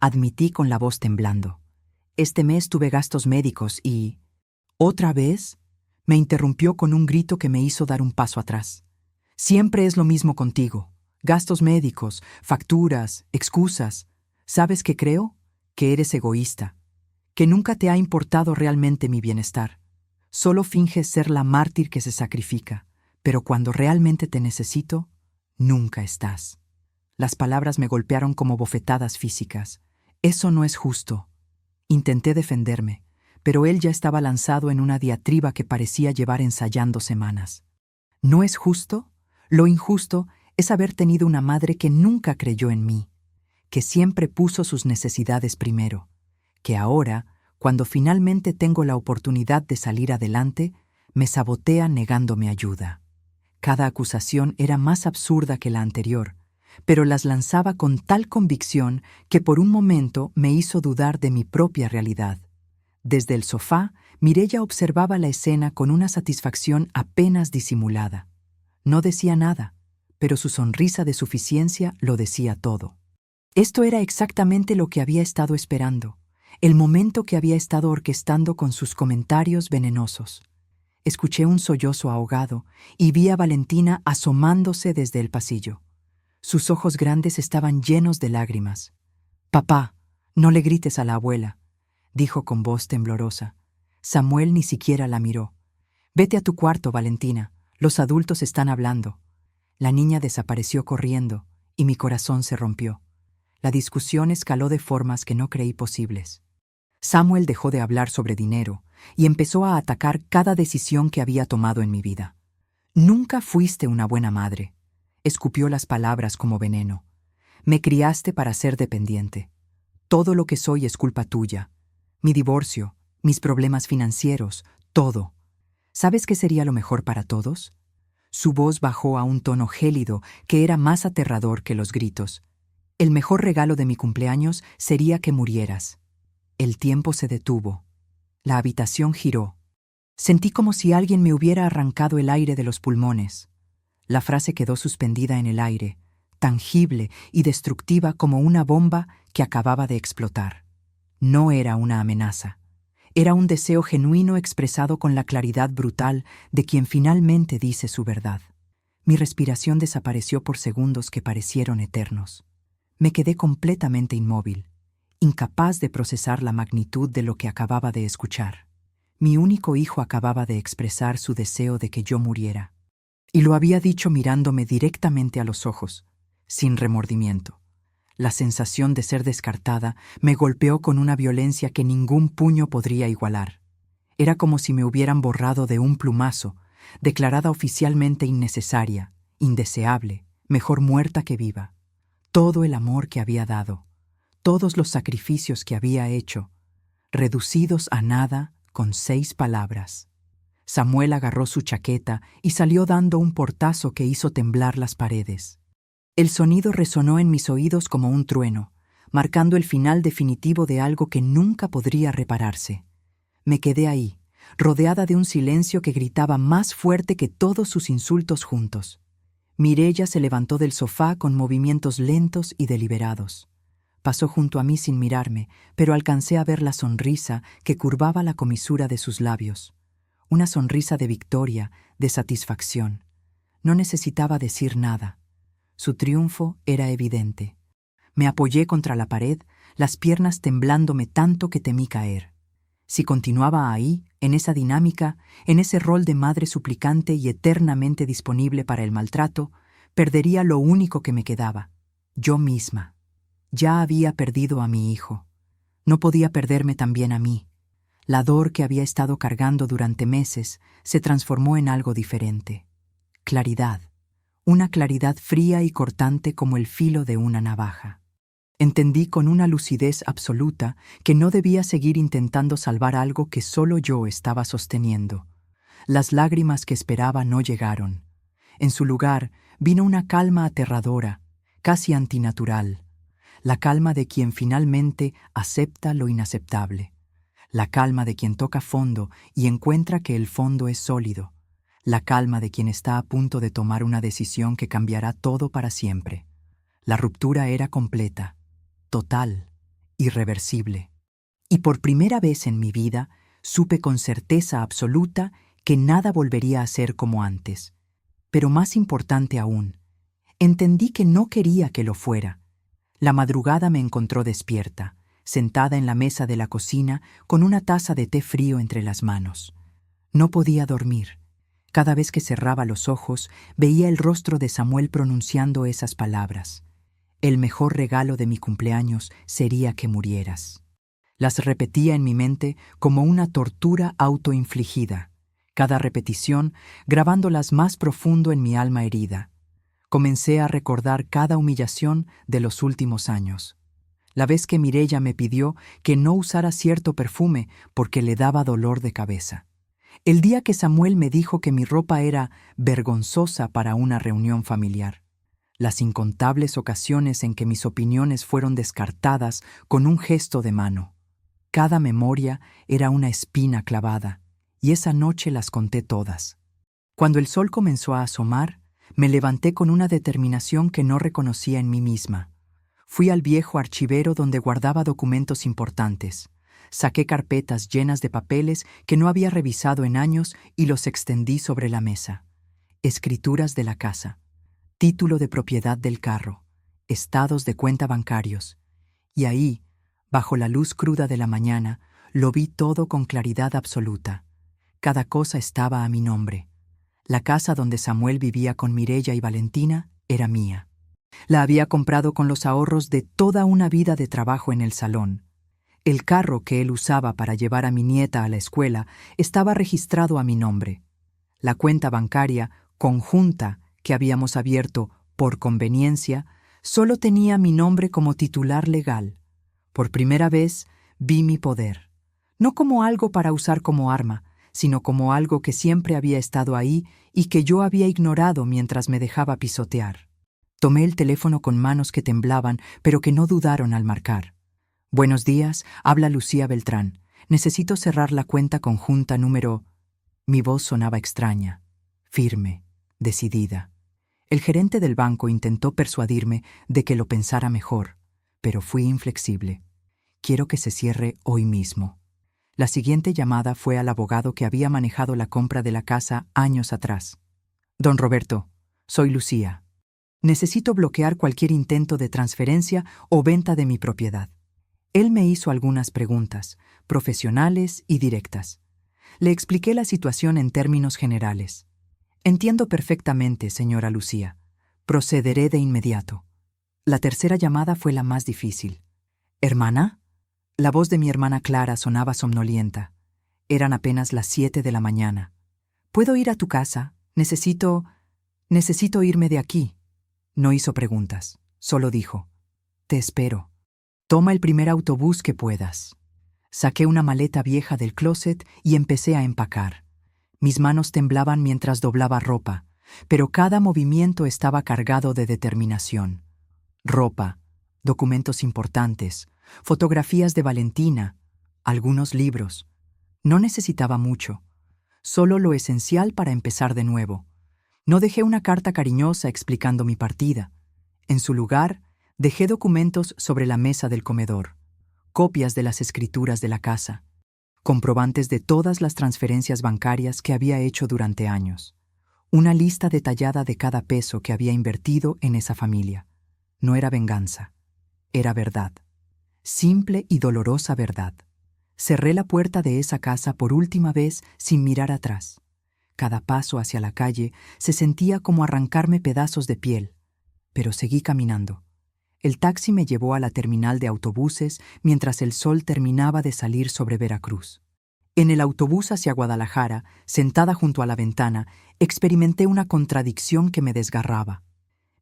admití con la voz temblando. «Este mes tuve gastos médicos y...» «¿Otra vez?», me interrumpió con un grito que me hizo dar un paso atrás. «Siempre es lo mismo contigo. Gastos médicos, facturas, excusas. ¿Sabes qué creo? Que eres egoísta. Que nunca te ha importado realmente mi bienestar. Solo finges ser la mártir que se sacrifica, pero cuando realmente te necesito, nunca estás». Las palabras me golpearon como bofetadas físicas. «Eso no es justo». Intenté defenderme, pero él ya estaba lanzado en una diatriba que parecía llevar ensayando semanas. ¿No es justo? Lo injusto es haber tenido una madre que nunca creyó en mí, que siempre puso sus necesidades primero, que ahora, cuando finalmente tengo la oportunidad de salir adelante, me sabotea negándome ayuda. Cada acusación era más absurda que la anterior, pero las lanzaba con tal convicción que por un momento me hizo dudar de mi propia realidad. Desde el sofá, Mireya observaba la escena con una satisfacción apenas disimulada. No decía nada, pero su sonrisa de suficiencia lo decía todo. Esto era exactamente lo que había estado esperando, el momento que había estado orquestando con sus comentarios venenosos. Escuché un sollozo ahogado y vi a Valentina asomándose desde el pasillo. Sus ojos grandes estaban llenos de lágrimas. «Papá, no le grites a la abuela», dijo con voz temblorosa. Samuel ni siquiera la miró. «Vete a tu cuarto, Valentina. Los adultos están hablando». La niña desapareció corriendo y mi corazón se rompió. La discusión escaló de formas que no creí posibles. Samuel dejó de hablar sobre dinero y empezó a atacar cada decisión que había tomado en mi vida. «Nunca fuiste una buena madre», escupió las palabras como veneno. «Me criaste para ser dependiente. Todo lo que soy es culpa tuya. Mi divorcio, mis problemas financieros, todo. ¿Sabes qué sería lo mejor para todos?» Su voz bajó a un tono gélido que era más aterrador que los gritos. «El mejor regalo de mi cumpleaños sería que murieras». El tiempo se detuvo. La habitación giró. Sentí como si alguien me hubiera arrancado el aire de los pulmones. La frase quedó suspendida en el aire, tangible y destructiva como una bomba que acababa de explotar. No era una amenaza. Era un deseo genuino expresado con la claridad brutal de quien finalmente dice su verdad. Mi respiración desapareció por segundos que parecieron eternos. Me quedé completamente inmóvil, incapaz de procesar la magnitud de lo que acababa de escuchar. Mi único hijo acababa de expresar su deseo de que yo muriera. Y lo había dicho mirándome directamente a los ojos, sin remordimiento. La sensación de ser descartada me golpeó con una violencia que ningún puño podría igualar. Era como si me hubieran borrado de un plumazo, declarada oficialmente innecesaria, indeseable, mejor muerta que viva. Todo el amor que había dado, todos los sacrificios que había hecho, reducidos a nada con 6 palabras. Samuel agarró su chaqueta y salió dando un portazo que hizo temblar las paredes. El sonido resonó en mis oídos como un trueno, marcando el final definitivo de algo que nunca podría repararse. Me quedé ahí, rodeada de un silencio que gritaba más fuerte que todos sus insultos juntos. Mireya se levantó del sofá con movimientos lentos y deliberados. Pasó junto a mí sin mirarme, pero alcancé a ver la sonrisa que curvaba la comisura de sus labios. Una sonrisa de victoria, de satisfacción. No necesitaba decir nada. Su triunfo era evidente. Me apoyé contra la pared, las piernas temblándome tanto que temí caer. Si continuaba ahí, en esa dinámica, en ese rol de madre suplicante y eternamente disponible para el maltrato, perdería lo único que me quedaba, yo misma. Ya había perdido a mi hijo. No podía perderme también a mí. La dor que había estado cargando durante meses se transformó en algo diferente. Claridad. Una claridad fría y cortante como el filo de una navaja. Entendí con una lucidez absoluta que no debía seguir intentando salvar algo que solo yo estaba sosteniendo. Las lágrimas que esperaba no llegaron. En su lugar vino una calma aterradora, casi antinatural. La calma de quien finalmente acepta lo inaceptable. La calma de quien toca fondo y encuentra que el fondo es sólido. La calma de quien está a punto de tomar una decisión que cambiará todo para siempre. La ruptura era completa, total, irreversible. Y por primera vez en mi vida supe con certeza absoluta que nada volvería a ser como antes. Pero más importante aún, entendí que no quería que lo fuera. La madrugada me encontró despierta, sentada en la mesa de la cocina con una taza de té frío entre las manos. No podía dormir. Cada vez que cerraba los ojos, veía el rostro de Samuel pronunciando esas palabras. El mejor regalo de mi cumpleaños sería que murieras. Las repetía en mi mente como una tortura autoinfligida, cada repetición grabándolas más profundo en mi alma herida. Comencé a recordar cada humillación de los últimos años. La vez que Mireya me pidió que no usara cierto perfume porque le daba dolor de cabeza. El día que Samuel me dijo que mi ropa era vergonzosa para una reunión familiar. Las incontables ocasiones en que mis opiniones fueron descartadas con un gesto de mano. Cada memoria era una espina clavada, y esa noche las conté todas. Cuando el sol comenzó a asomar, me levanté con una determinación que no reconocía en mí misma. Fui al viejo archivero donde guardaba documentos importantes. Saqué carpetas llenas de papeles que no había revisado en años y los extendí sobre la mesa. Escrituras de la casa, título de propiedad del carro, estados de cuenta bancarios. Y ahí, bajo la luz cruda de la mañana, lo vi todo con claridad absoluta. Cada cosa estaba a mi nombre. La casa donde Samuel vivía con Mireya y Valentina era mía. La había comprado con los ahorros de toda una vida de trabajo en el salón. El carro que él usaba para llevar a mi nieta a la escuela estaba registrado a mi nombre. La cuenta bancaria conjunta que habíamos abierto por conveniencia solo tenía mi nombre como titular legal. Por primera vez vi mi poder, no como algo para usar como arma, sino como algo que siempre había estado ahí y que yo había ignorado mientras me dejaba pisotear. Tomé el teléfono con manos que temblaban, pero que no dudaron al marcar. Buenos días, habla Lucía Beltrán. Necesito cerrar la cuenta conjunta número... Mi voz sonaba extraña, firme, decidida. El gerente del banco intentó persuadirme de que lo pensara mejor, pero fui inflexible. Quiero que se cierre hoy mismo. La siguiente llamada fue al abogado que había manejado la compra de la casa años atrás. Don Roberto, soy Lucía. Necesito bloquear cualquier intento de transferencia o venta de mi propiedad. Él me hizo algunas preguntas, profesionales y directas. Le expliqué la situación en términos generales. Entiendo perfectamente, señora Lucía. Procederé de inmediato. La tercera llamada fue la más difícil. ¿Hermana? La voz de mi hermana Clara sonaba somnolienta. Eran apenas las 7 de la mañana. ¿Puedo ir a tu casa? Necesito irme de aquí. No hizo preguntas, solo dijo. Te espero. Toma el primer autobús que puedas. Saqué una maleta vieja del closet y empecé a empacar. Mis manos temblaban mientras doblaba ropa, pero cada movimiento estaba cargado de determinación. Ropa, documentos importantes, fotografías de Valentina, algunos libros. No necesitaba mucho, solo lo esencial para empezar de nuevo. No dejé una carta cariñosa explicando mi partida. En su lugar, dejé documentos sobre la mesa del comedor, copias de las escrituras de la casa, comprobantes de todas las transferencias bancarias que había hecho durante años, una lista detallada de cada peso que había invertido en esa familia. No era venganza, era verdad. Simple y dolorosa verdad. Cerré la puerta de esa casa por última vez sin mirar atrás. Cada paso hacia la calle se sentía como arrancarme pedazos de piel, pero seguí caminando. El taxi me llevó a la terminal de autobuses mientras el sol terminaba de salir sobre Veracruz. En el autobús hacia Guadalajara, sentada junto a la ventana, experimenté una contradicción que me desgarraba.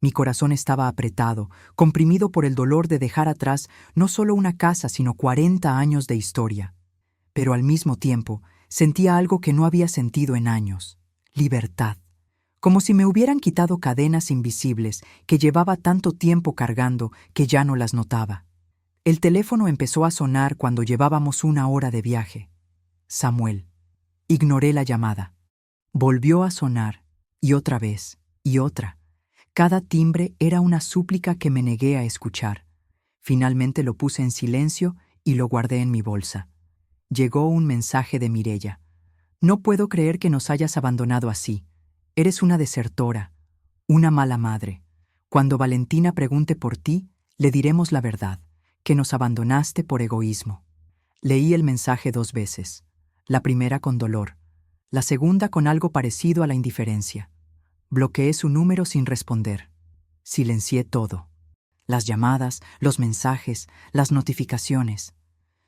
Mi corazón estaba apretado, comprimido por el dolor de dejar atrás no solo una casa, sino 40 años de historia. Pero al mismo tiempo, sentía algo que no había sentido en años: libertad. Como si me hubieran quitado cadenas invisibles que llevaba tanto tiempo cargando que ya no las notaba. El teléfono empezó a sonar cuando llevábamos 1 hora de viaje. Samuel. Ignoré la llamada. Volvió a sonar, y otra vez, y otra. Cada timbre era una súplica que me negué a escuchar. Finalmente lo puse en silencio y lo guardé en mi bolsa. Llegó un mensaje de Mireya. No puedo creer que nos hayas abandonado así. Eres una desertora, una mala madre. Cuando Valentina pregunte por ti, le diremos la verdad, que nos abandonaste por egoísmo. Leí el mensaje 2 veces. La primera con dolor, la segunda con algo parecido a la indiferencia. Bloqueé su número sin responder. Silencié todo. Las llamadas, los mensajes, las notificaciones.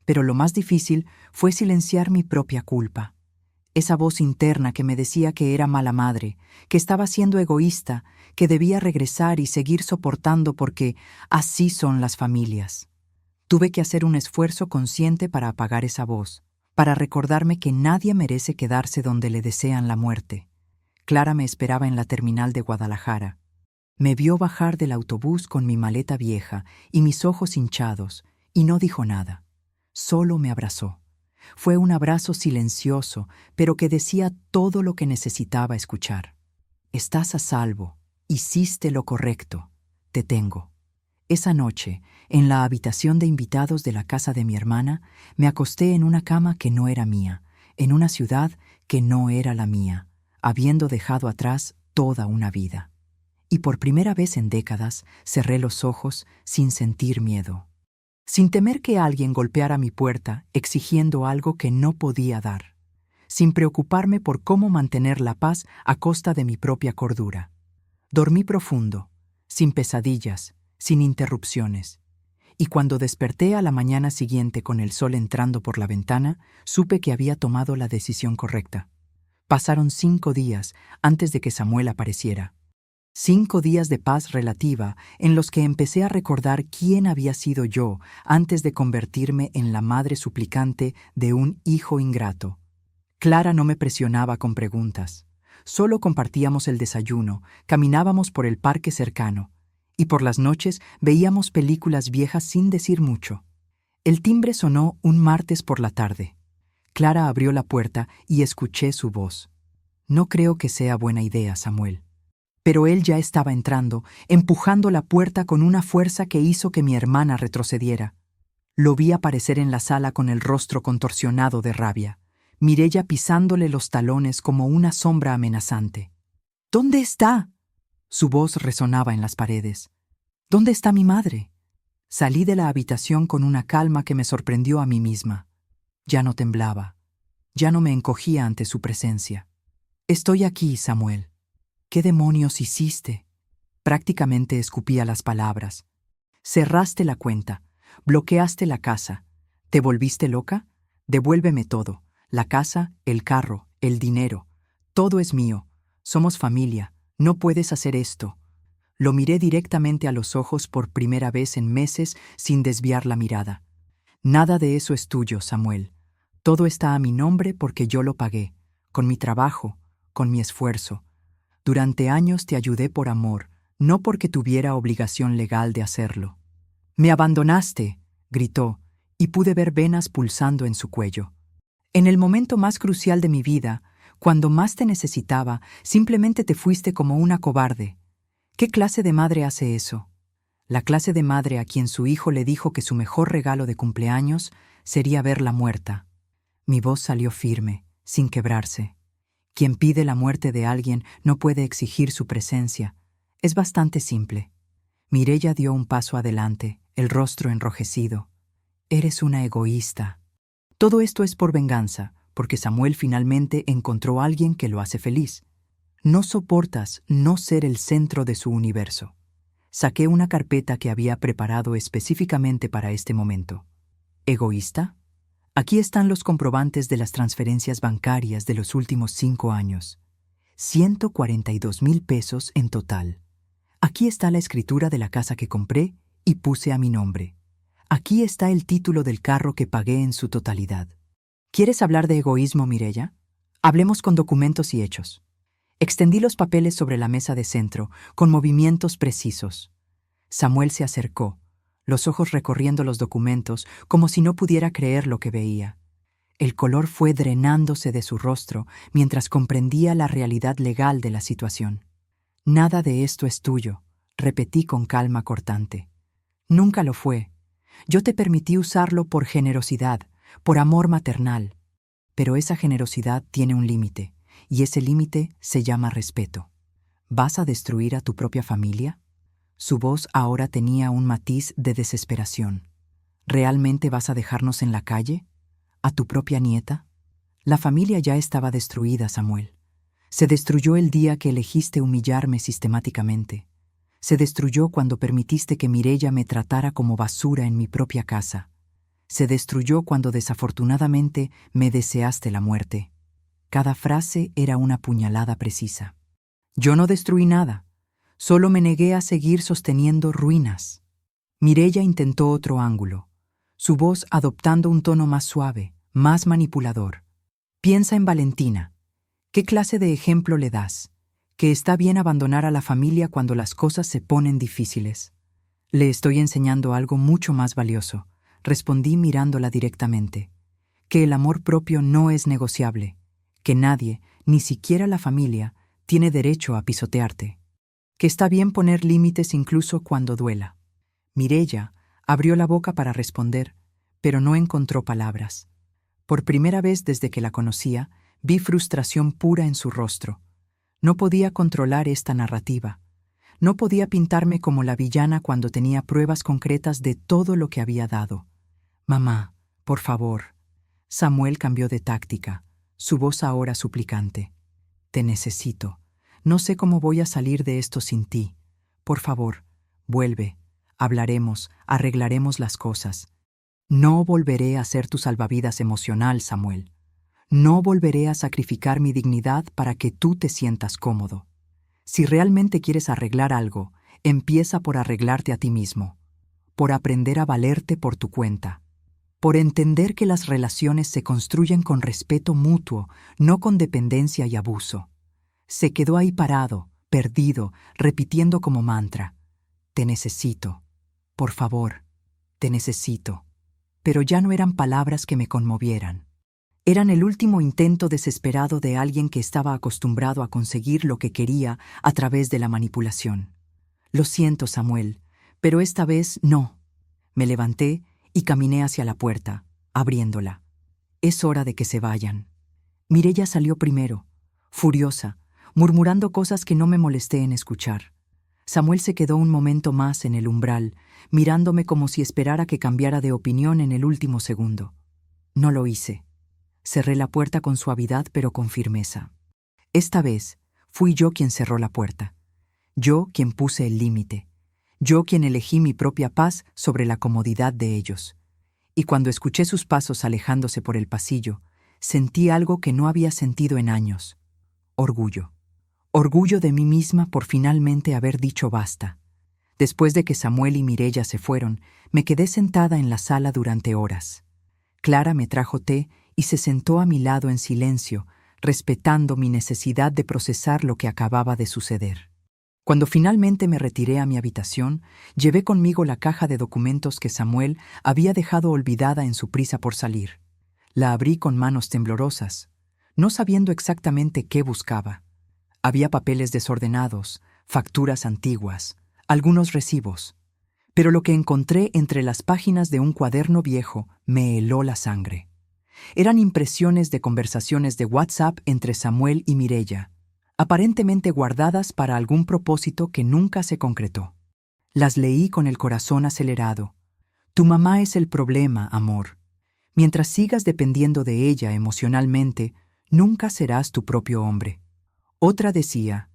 Pero lo más difícil fue silenciar mi propia culpa. Esa voz interna que me decía que era mala madre, que estaba siendo egoísta, que debía regresar y seguir soportando porque así son las familias. Tuve que hacer un esfuerzo consciente para apagar esa voz, para recordarme que nadie merece quedarse donde le desean la muerte. Clara me esperaba en la terminal de Guadalajara. Me vio bajar del autobús con mi maleta vieja y mis ojos hinchados, y no dijo nada. Solo me abrazó. Fue un abrazo silencioso, pero que decía todo lo que necesitaba escuchar. Estás a salvo. Hiciste lo correcto. Te tengo. Esa noche, en la habitación de invitados de la casa de mi hermana, me acosté en una cama que no era mía, en una ciudad que no era la mía, habiendo dejado atrás toda una vida. Y por primera vez en décadas cerré los ojos sin sentir miedo, sin temer que alguien golpeara mi puerta exigiendo algo que no podía dar, sin preocuparme por cómo mantener la paz a costa de mi propia cordura. Dormí profundo, sin pesadillas, sin interrupciones, y cuando desperté a la mañana siguiente con el sol entrando por la ventana, supe que había tomado la decisión correcta. Pasaron 5 días antes de que Samuel apareciera. 5 días de paz relativa en los que empecé a recordar quién había sido yo antes de convertirme en la madre suplicante de un hijo ingrato. Clara no me presionaba con preguntas. Solo compartíamos el desayuno, caminábamos por el parque cercano, y por las noches veíamos películas viejas sin decir mucho. El timbre sonó un martes por la tarde. Clara abrió la puerta y escuché su voz. No creo que sea buena idea, Samuel. Pero él ya estaba entrando, empujando la puerta con una fuerza que hizo que mi hermana retrocediera. Lo vi aparecer en la sala con el rostro contorsionado de rabia, Mireya pisándole los talones como una sombra amenazante. ¿Dónde está? Su voz resonaba en las paredes. ¿Dónde está mi madre? Salí de la habitación con una calma que me sorprendió a mí misma. Ya no temblaba, ya no me encogía ante su presencia. Estoy aquí, Samuel. ¿Qué demonios hiciste? Prácticamente escupía las palabras. Cerraste la cuenta, bloqueaste la casa. ¿Te volviste loca? Devuélveme todo. La casa, el carro, el dinero. Todo es mío. Somos familia. No puedes hacer esto. Lo miré directamente a los ojos por primera vez en meses sin desviar la mirada. Nada de eso es tuyo, Samuel. Todo está a mi nombre porque yo lo pagué, con mi trabajo, con mi esfuerzo. Durante años te ayudé por amor, no porque tuviera obligación legal de hacerlo. Me abandonaste, gritó, y pude ver venas pulsando en su cuello. En el momento más crucial de mi vida, cuando más te necesitaba, simplemente te fuiste como una cobarde. ¿Qué clase de madre hace eso? La clase de madre a quien su hijo le dijo que su mejor regalo de cumpleaños sería verla muerta. Mi voz salió firme, sin quebrarse. Quien pide la muerte de alguien no puede exigir su presencia. Es bastante simple. Mireya dio un paso adelante, el rostro enrojecido. Eres una egoísta. Todo esto es por venganza, porque Samuel finalmente encontró a alguien que lo hace feliz. No soportas no ser el centro de su universo. Saqué una carpeta que había preparado específicamente para este momento. ¿Egoísta? Aquí están los comprobantes de las transferencias bancarias de los últimos 5 años. 142,000 pesos en total. Aquí está la escritura de la casa que compré y puse a mi nombre. Aquí está el título del carro que pagué en su totalidad. ¿Quieres hablar de egoísmo, Mireya? Hablemos con documentos y hechos. Extendí los papeles sobre la mesa de centro, con movimientos precisos. Samuel se acercó, los ojos recorriendo los documentos, como si no pudiera creer lo que veía. El color fue drenándose de su rostro mientras comprendía la realidad legal de la situación. Nada de esto es tuyo, repetí con calma cortante. Nunca lo fue. Yo te permití usarlo por generosidad, por amor maternal. Pero esa generosidad tiene un límite, y ese límite se llama respeto. ¿Vas a destruir a tu propia familia? Su voz ahora tenía un matiz de desesperación. ¿Realmente vas a dejarnos en la calle? ¿A tu propia nieta? La familia ya estaba destruida, Samuel. Se destruyó el día que elegiste humillarme sistemáticamente. Se destruyó cuando permitiste que Mireya me tratara como basura en mi propia casa. Se destruyó cuando desafortunadamente me deseaste la muerte. Cada frase era una puñalada precisa. Yo no destruí nada. Solo me negué a seguir sosteniendo ruinas. Mireya intentó otro ángulo, su voz adoptando un tono más suave, más manipulador. Piensa en Valentina. ¿Qué clase de ejemplo le das? Que está bien abandonar a la familia cuando las cosas se ponen difíciles. Le estoy enseñando algo mucho más valioso, respondí mirándola directamente. Que el amor propio no es negociable, que nadie, ni siquiera la familia, tiene derecho a pisotearte. Que está bien poner límites incluso cuando duela. Mireya abrió la boca para responder, pero no encontró palabras. Por primera vez desde que la conocía, vi frustración pura en su rostro. No podía controlar esta narrativa. No podía pintarme como la villana cuando tenía pruebas concretas de todo lo que había dado. Mamá, por favor. Samuel cambió de táctica, su voz ahora suplicante. Te necesito. No sé cómo voy a salir de esto sin ti. Por favor, vuelve. Hablaremos, arreglaremos las cosas. No volveré a ser tu salvavidas emocional, Samuel. No volveré a sacrificar mi dignidad para que tú te sientas cómodo. Si realmente quieres arreglar algo, empieza por arreglarte a ti mismo, por aprender a valerte por tu cuenta, por entender que las relaciones se construyen con respeto mutuo, no con dependencia y abuso. Se quedó ahí parado, perdido, repitiendo como mantra. Te necesito. Por favor, te necesito. Pero ya no eran palabras que me conmovieran. Eran el último intento desesperado de alguien que estaba acostumbrado a conseguir lo que quería a través de la manipulación. Lo siento, Samuel, pero esta vez no. Me levanté y caminé hacia la puerta, abriéndola. Es hora de que se vayan. Mireya salió primero, furiosa, murmurando cosas que no me molesté en escuchar. Samuel se quedó un momento más en el umbral, mirándome como si esperara que cambiara de opinión en el último segundo. No lo hice. Cerré la puerta con suavidad pero con firmeza. Esta vez fui yo quien cerró la puerta. Yo quien puse el límite. Yo quien elegí mi propia paz sobre la comodidad de ellos. Y cuando escuché sus pasos alejándose por el pasillo, sentí algo que no había sentido en años. Orgullo. Orgullo de mí misma por finalmente haber dicho basta. Después de que Samuel y Mireya se fueron, me quedé sentada en la sala durante horas. Clara me trajo té y se sentó a mi lado en silencio, respetando mi necesidad de procesar lo que acababa de suceder. Cuando finalmente me retiré a mi habitación, llevé conmigo la caja de documentos que Samuel había dejado olvidada en su prisa por salir. La abrí con manos temblorosas, no sabiendo exactamente qué buscaba. Había papeles desordenados, facturas antiguas, algunos recibos. Pero lo que encontré entre las páginas de un cuaderno viejo me heló la sangre. Eran impresiones de conversaciones de WhatsApp entre Samuel y Mireya, aparentemente guardadas para algún propósito que nunca se concretó. Las leí con el corazón acelerado. Tu mamá es el problema, amor. Mientras sigas dependiendo de ella emocionalmente, nunca serás tu propio hombre. Otra decía,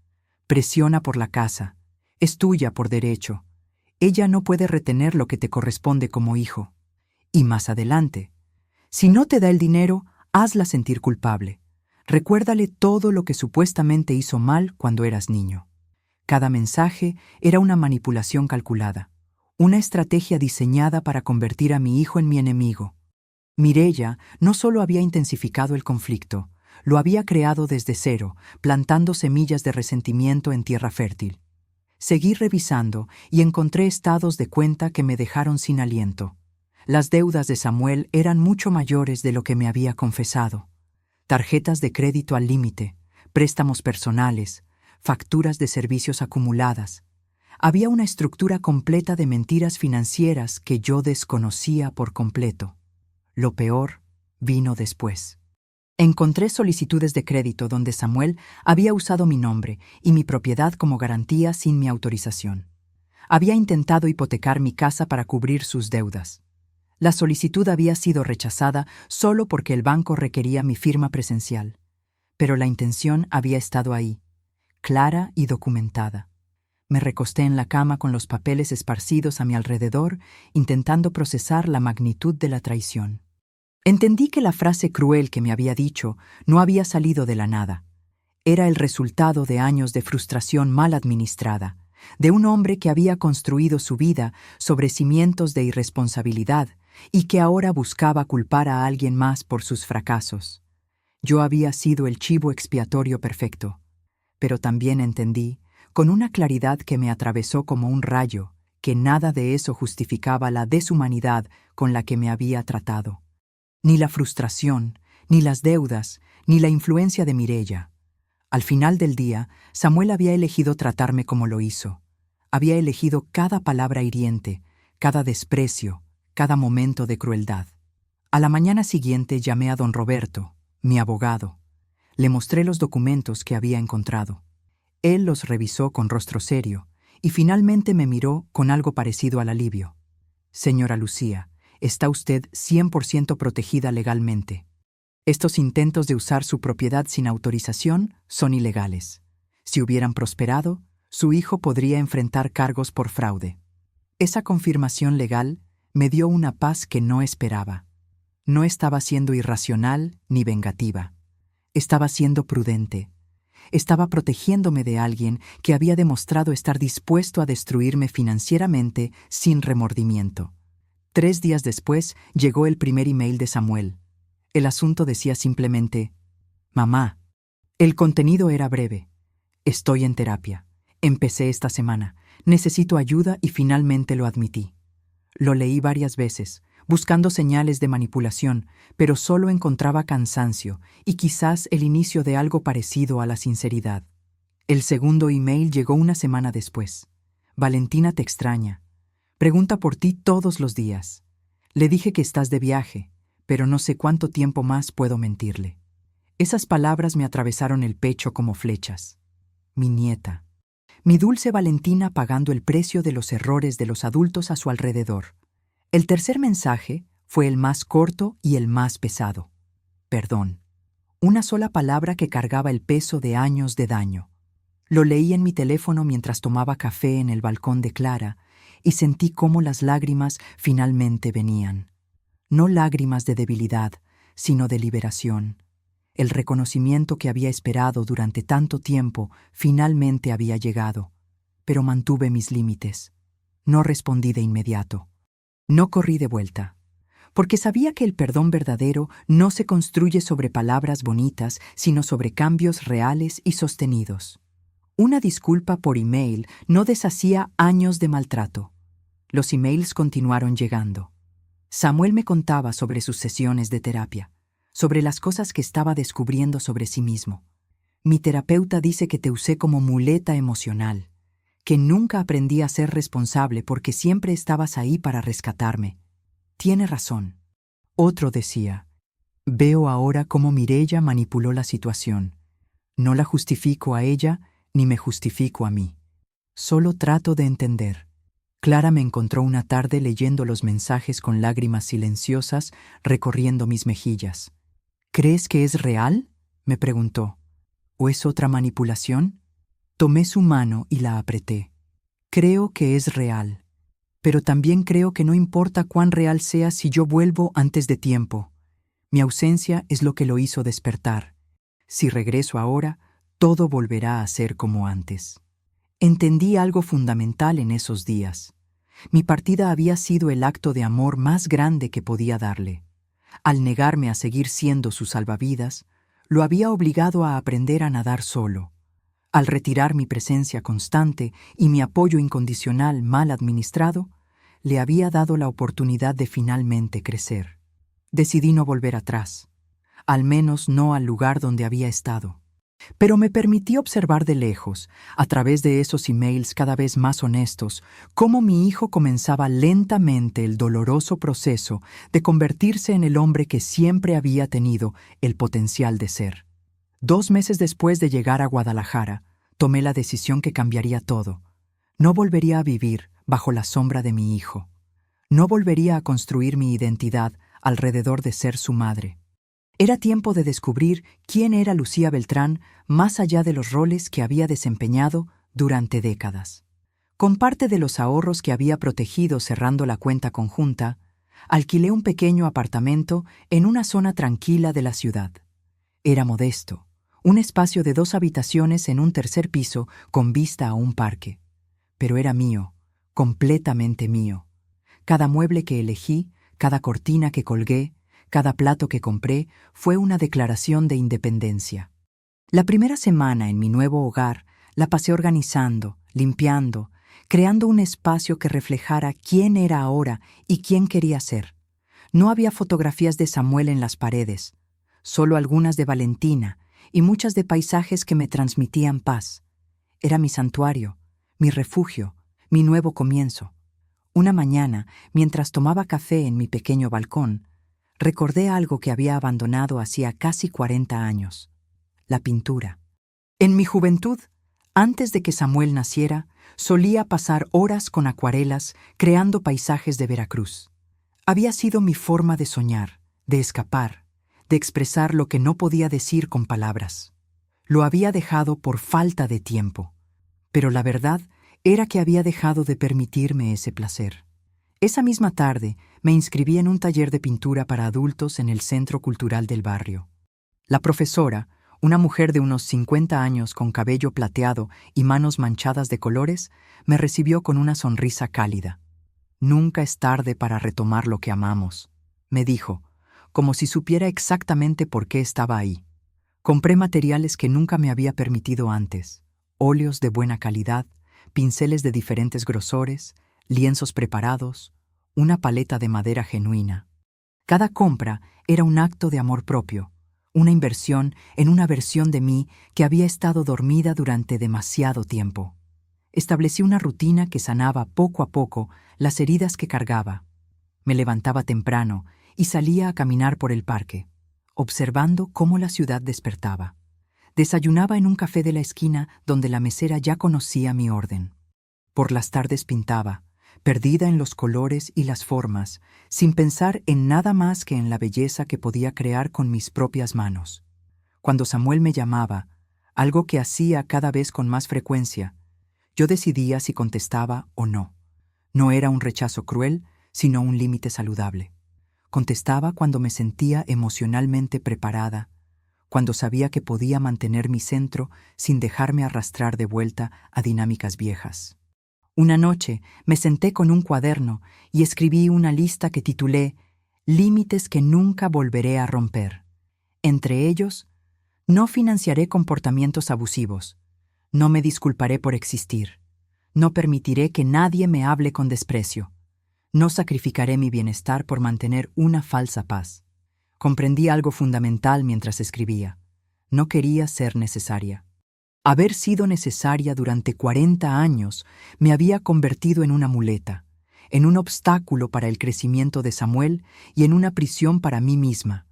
presiona por la casa, es tuya por derecho. Ella no puede retener lo que te corresponde como hijo. Y más adelante, si no te da el dinero, hazla sentir culpable. Recuérdale todo lo que supuestamente hizo mal cuando eras niño. Cada mensaje era una manipulación calculada, una estrategia diseñada para convertir a mi hijo en mi enemigo. Mireya no solo había intensificado el conflicto, lo había creado desde cero, plantando semillas de resentimiento en tierra fértil. Seguí revisando y encontré estados de cuenta que me dejaron sin aliento. Las deudas de Samuel eran mucho mayores de lo que me había confesado. Tarjetas de crédito al límite, préstamos personales, facturas de servicios acumuladas. Había una estructura completa de mentiras financieras que yo desconocía por completo. Lo peor vino después. Encontré solicitudes de crédito donde Samuel había usado mi nombre y mi propiedad como garantía sin mi autorización. Había intentado hipotecar mi casa para cubrir sus deudas. La solicitud había sido rechazada solo porque el banco requería mi firma presencial. Pero la intención había estado ahí, clara y documentada. Me recosté en la cama con los papeles esparcidos a mi alrededor, intentando procesar la magnitud de la traición. Entendí que la frase cruel que me había dicho no había salido de la nada. Era el resultado de años de frustración mal administrada, de un hombre que había construido su vida sobre cimientos de irresponsabilidad y que ahora buscaba culpar a alguien más por sus fracasos. Yo había sido el chivo expiatorio perfecto, pero también entendí, con una claridad que me atravesó como un rayo, que nada de eso justificaba la deshumanidad con la que me había tratado. Ni la frustración, ni las deudas, ni la influencia de Mireya. Al final del día, Samuel había elegido tratarme como lo hizo. Había elegido cada palabra hiriente, cada desprecio, cada momento de crueldad. A la mañana siguiente llamé a don Roberto, mi abogado. Le mostré los documentos que había encontrado. Él los revisó con rostro serio y finalmente me miró con algo parecido al alivio. Señora Lucía, está usted 100% protegida legalmente. Estos intentos de usar su propiedad sin autorización son ilegales. Si hubieran prosperado, su hijo podría enfrentar cargos por fraude. Esa confirmación legal me dio una paz que no esperaba. No estaba siendo irracional ni vengativa. Estaba siendo prudente. Estaba protegiéndome de alguien que había demostrado estar dispuesto a destruirme financieramente sin remordimiento. 3 días después llegó el primer email de Samuel. El asunto decía simplemente, «Mamá». El contenido era breve. «Estoy en terapia. Empecé esta semana. Necesito ayuda» y finalmente lo admití. Lo leí varias veces, buscando señales de manipulación, pero solo encontraba cansancio y quizás el inicio de algo parecido a la sinceridad. El segundo email llegó una semana después. «Valentina te extraña. Pregunta por ti todos los días. Le dije que estás de viaje, pero no sé cuánto tiempo más puedo mentirle». Esas palabras me atravesaron el pecho como flechas. Mi nieta. Mi dulce Valentina pagando el precio de los errores de los adultos a su alrededor. El tercer mensaje fue el más corto y el más pesado. Perdón. Una sola palabra que cargaba el peso de años de daño. Lo leí en mi teléfono mientras tomaba café en el balcón de Clara y sentí cómo las lágrimas finalmente venían. No lágrimas de debilidad, sino de liberación. El reconocimiento que había esperado durante tanto tiempo finalmente había llegado, pero mantuve mis límites. No respondí de inmediato. No corrí de vuelta, porque sabía que el perdón verdadero no se construye sobre palabras bonitas, sino sobre cambios reales y sostenidos. Una disculpa por email no deshacía años de maltrato. Los emails continuaron llegando. Samuel me contaba sobre sus sesiones de terapia, sobre las cosas que estaba descubriendo sobre sí mismo. Mi terapeuta dice que te usé como muleta emocional, que nunca aprendí a ser responsable porque siempre estabas ahí para rescatarme. Tiene razón. Otro decía, veo ahora cómo Mireya manipuló la situación. No la justifico a ella ni me justifico a mí. Solo trato de entender. Clara me encontró una tarde leyendo los mensajes con lágrimas silenciosas recorriendo mis mejillas. ¿Crees que es real?, me preguntó. ¿O es otra manipulación? Tomé su mano y la apreté. Creo que es real, pero también creo que no importa cuán real sea si yo vuelvo antes de tiempo. Mi ausencia es lo que lo hizo despertar. Si regreso ahora, todo volverá a ser como antes. Entendí algo fundamental en esos días. Mi partida había sido el acto de amor más grande que podía darle. Al negarme a seguir siendo su salvavidas, lo había obligado a aprender a nadar solo. Al retirar mi presencia constante y mi apoyo incondicional mal administrado, le había dado la oportunidad de finalmente crecer. Decidí no volver atrás, al menos no al lugar donde había estado. Pero me permití observar de lejos, a través de esos emails cada vez más honestos, cómo mi hijo comenzaba lentamente el doloroso proceso de convertirse en el hombre que siempre había tenido el potencial de ser. 2 meses después de llegar a Guadalajara, tomé la decisión que cambiaría todo. No volvería a vivir bajo la sombra de mi hijo. No volvería a construir mi identidad alrededor de ser su madre. Era tiempo de descubrir quién era Lucía Beltrán más allá de los roles que había desempeñado durante décadas. Con parte de los ahorros que había protegido cerrando la cuenta conjunta, alquilé un pequeño apartamento en una zona tranquila de la ciudad. Era modesto, un espacio de 2 habitaciones en un 3er piso con vista a un parque. Pero era mío, completamente mío. Cada mueble que elegí, cada cortina que colgué, cada plato que compré fue una declaración de independencia. La primera semana en mi nuevo hogar la pasé organizando, limpiando, creando un espacio que reflejara quién era ahora y quién quería ser. No había fotografías de Samuel en las paredes, solo algunas de Valentina y muchas de paisajes que me transmitían paz. Era mi santuario, mi refugio, mi nuevo comienzo. Una mañana, mientras tomaba café en mi pequeño balcón, recordé algo que había abandonado hacía casi 40 años: la pintura. En mi juventud, antes de que Samuel naciera, solía pasar horas con acuarelas creando paisajes de Veracruz. Había sido mi forma de soñar, de escapar, de expresar lo que no podía decir con palabras. Lo había dejado por falta de tiempo, pero la verdad era que había dejado de permitirme ese placer. Esa misma tarde me inscribí en un taller de pintura para adultos en el Centro Cultural del barrio. La profesora, una mujer de unos 50 años con cabello plateado y manos manchadas de colores, me recibió con una sonrisa cálida. «Nunca es tarde para retomar lo que amamos», me dijo, como si supiera exactamente por qué estaba ahí. Compré materiales que nunca me había permitido antes: óleos de buena calidad, pinceles de diferentes grosores, lienzos preparados, una paleta de madera genuina. Cada compra era un acto de amor propio, una inversión en una versión de mí que había estado dormida durante demasiado tiempo. Establecí una rutina que sanaba poco a poco las heridas que cargaba. Me levantaba temprano y salía a caminar por el parque, observando cómo la ciudad despertaba. Desayunaba en un café de la esquina donde la mesera ya conocía mi orden. Por las tardes pintaba, perdida en los colores y las formas, sin pensar en nada más que en la belleza que podía crear con mis propias manos. Cuando Samuel me llamaba, algo que hacía cada vez con más frecuencia, yo decidía si contestaba o no. No era un rechazo cruel, sino un límite saludable. Contestaba cuando me sentía emocionalmente preparada, cuando sabía que podía mantener mi centro sin dejarme arrastrar de vuelta a dinámicas viejas. Una noche me senté con un cuaderno y escribí una lista que titulé «Límites que nunca volveré a romper». Entre ellos, no financiaré comportamientos abusivos, No me disculparé por existir. No permitiré que nadie me hable con desprecio. No sacrificaré mi bienestar por mantener una falsa paz. Comprendí algo fundamental mientras escribía. No quería ser necesaria. Haber sido necesaria durante 40 años me había convertido en una muleta, en un obstáculo para el crecimiento de Samuel y en una prisión para mí misma.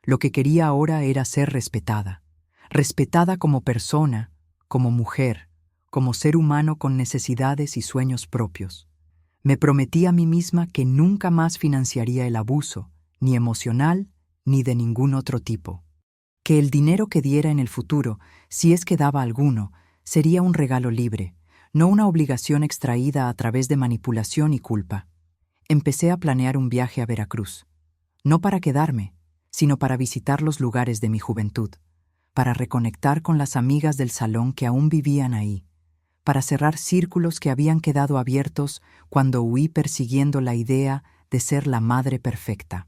Lo que quería ahora era ser respetada. Respetada como persona, como mujer, como ser humano con necesidades y sueños propios. Me prometí a mí misma que nunca más financiaría el abuso, ni emocional, ni de ningún otro tipo. Que el dinero que diera en el futuro, si es que daba alguno, sería un regalo libre, no una obligación extraída a través de manipulación y culpa. Empecé a planear un viaje a Veracruz, no para quedarme, sino para visitar los lugares de mi juventud, para reconectar con las amigas del salón que aún vivían ahí, para cerrar círculos que habían quedado abiertos cuando huí persiguiendo la idea de ser la madre perfecta.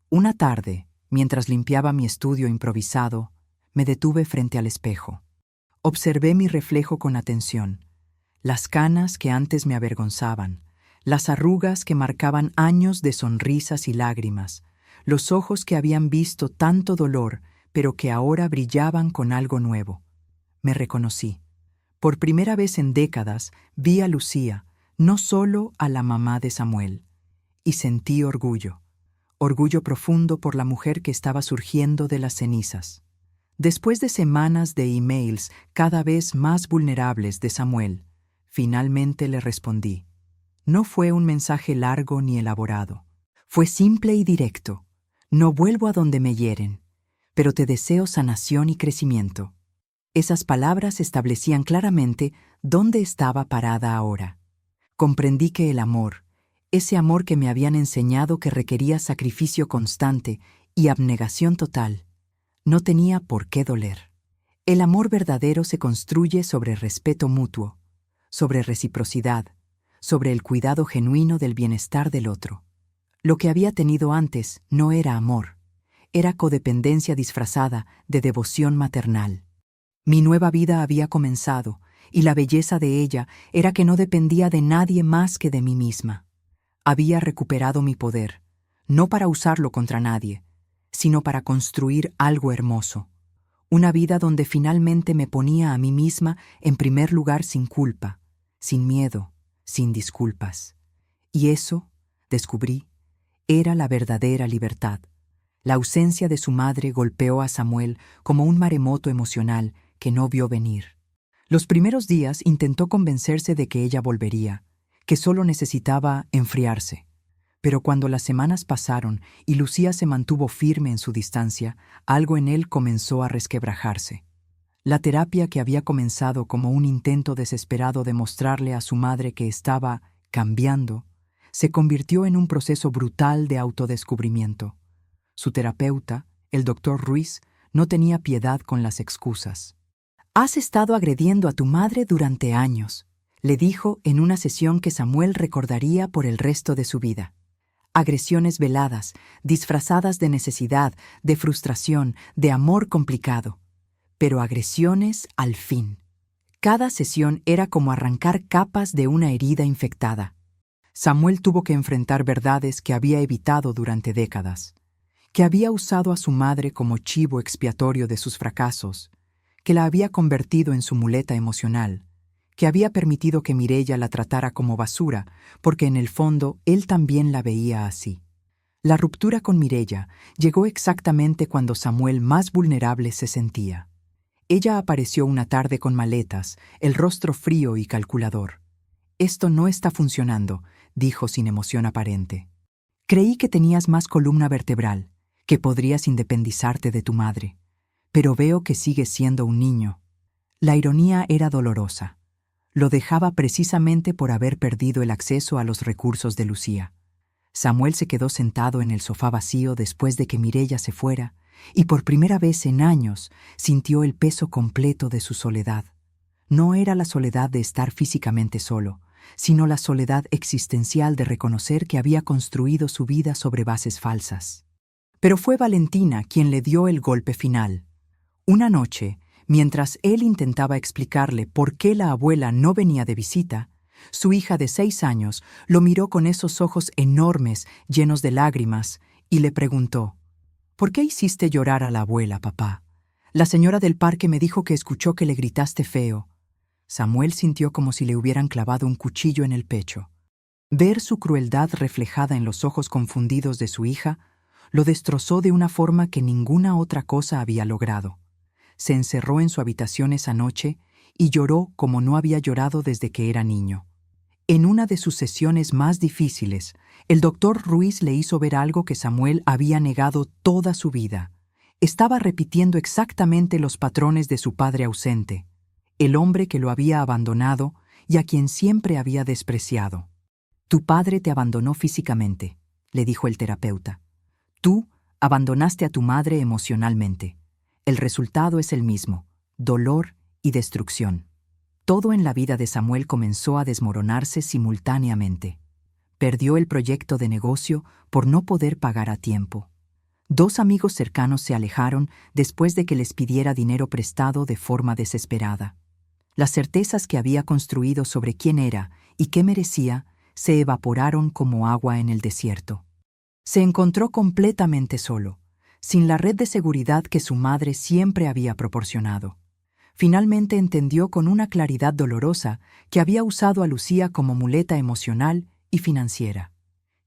Una tarde, mientras limpiaba mi estudio improvisado, me detuve frente al espejo. Observé mi reflejo con atención, las canas que antes me avergonzaban, las arrugas que marcaban años de sonrisas y lágrimas, los ojos que habían visto tanto dolor, pero que ahora brillaban con algo nuevo. Me reconocí. Por primera vez en décadas vi a Lucía, no solo a la mamá de Samuel, y sentí orgullo. Orgullo profundo por la mujer que estaba surgiendo de las cenizas. Después de semanas de emails cada vez más vulnerables de Samuel, finalmente le respondí. No fue un mensaje largo ni elaborado. Fue simple y directo. No vuelvo a donde me hieren, pero te deseo sanación y crecimiento. Esas palabras establecían claramente dónde estaba parada ahora. Comprendí que el amor, ese amor que me habían enseñado que requería sacrificio constante y abnegación total, no tenía por qué doler. El amor verdadero se construye sobre respeto mutuo, sobre reciprocidad, sobre el cuidado genuino del bienestar del otro. Lo que había tenido antes no era amor, era codependencia disfrazada de devoción maternal. Mi nueva vida había comenzado, y la belleza de ella era que no dependía de nadie más que de mí misma. Había recuperado mi poder, no para usarlo contra nadie, sino para construir algo hermoso. Una vida donde finalmente me ponía a mí misma en primer lugar sin culpa, sin miedo, sin disculpas. Y eso, descubrí, era la verdadera libertad. La ausencia de su madre golpeó a Samuel como un maremoto emocional que no vio venir. Los primeros días intentó convencerse de que ella volvería, que solo necesitaba enfriarse. Pero cuando las semanas pasaron y Lucía se mantuvo firme en su distancia, algo en él comenzó a resquebrajarse. La terapia que había comenzado como un intento desesperado de mostrarle a su madre que estaba cambiando, se convirtió en un proceso brutal de autodescubrimiento. Su terapeuta, el doctor Ruiz, no tenía piedad con las excusas. «Has estado agrediendo a tu madre durante años», le dijo en una sesión que Samuel recordaría por el resto de su vida. Agresiones veladas, disfrazadas de necesidad, de frustración, de amor complicado. Pero agresiones al fin. Cada sesión era como arrancar capas de una herida infectada. Samuel tuvo que enfrentar verdades que había evitado durante décadas, que había usado a su madre como chivo expiatorio de sus fracasos, que la había convertido en su muleta emocional, que había permitido que Mireya la tratara como basura, porque en el fondo él también la veía así. La ruptura con Mireya llegó exactamente cuando Samuel más vulnerable se sentía. Ella apareció una tarde con maletas, el rostro frío y calculador. «Esto no está funcionando», dijo sin emoción aparente. «Creí que tenías más columna vertebral, que podrías independizarte de tu madre, pero veo que sigues siendo un niño». La ironía era dolorosa. Lo dejaba precisamente por haber perdido el acceso a los recursos de Lucía. Samuel se quedó sentado en el sofá vacío después de que Mireya se fuera, y por primera vez en años sintió el peso completo de su soledad. No era la soledad de estar físicamente solo, sino la soledad existencial de reconocer que había construido su vida sobre bases falsas. Pero fue Valentina quien le dio el golpe final. Una noche, Mientras él intentaba explicarle por qué la abuela no venía de visita, su hija de 6 años lo miró con esos ojos enormes, llenos de lágrimas, y le preguntó: «¿Por qué hiciste llorar a la abuela, papá? La señora del parque me dijo que escuchó que le gritaste feo». Samuel sintió como si le hubieran clavado un cuchillo en el pecho. Ver su crueldad reflejada en los ojos confundidos de su hija lo destrozó de una forma que ninguna otra cosa había logrado. Se encerró en su habitación esa noche y lloró como no había llorado desde que era niño. En una de sus sesiones más difíciles, el doctor Ruiz le hizo ver algo que Samuel había negado toda su vida. Estaba repitiendo exactamente los patrones de su padre ausente, el hombre que lo había abandonado y a quien siempre había despreciado. «Tu padre te abandonó físicamente», le dijo el terapeuta. «Tú abandonaste a tu madre emocionalmente. El resultado es el mismo: dolor y destrucción». Todo en la vida de Samuel comenzó a desmoronarse simultáneamente. Perdió el proyecto de negocio por no poder pagar a tiempo. 2 amigos cercanos se alejaron después de que les pidiera dinero prestado de forma desesperada. Las certezas que había construido sobre quién era y qué merecía se evaporaron como agua en el desierto. Se encontró completamente solo, sin la red de seguridad que su madre siempre había proporcionado. Finalmente entendió con una claridad dolorosa que había usado a Lucía como muleta emocional y financiera,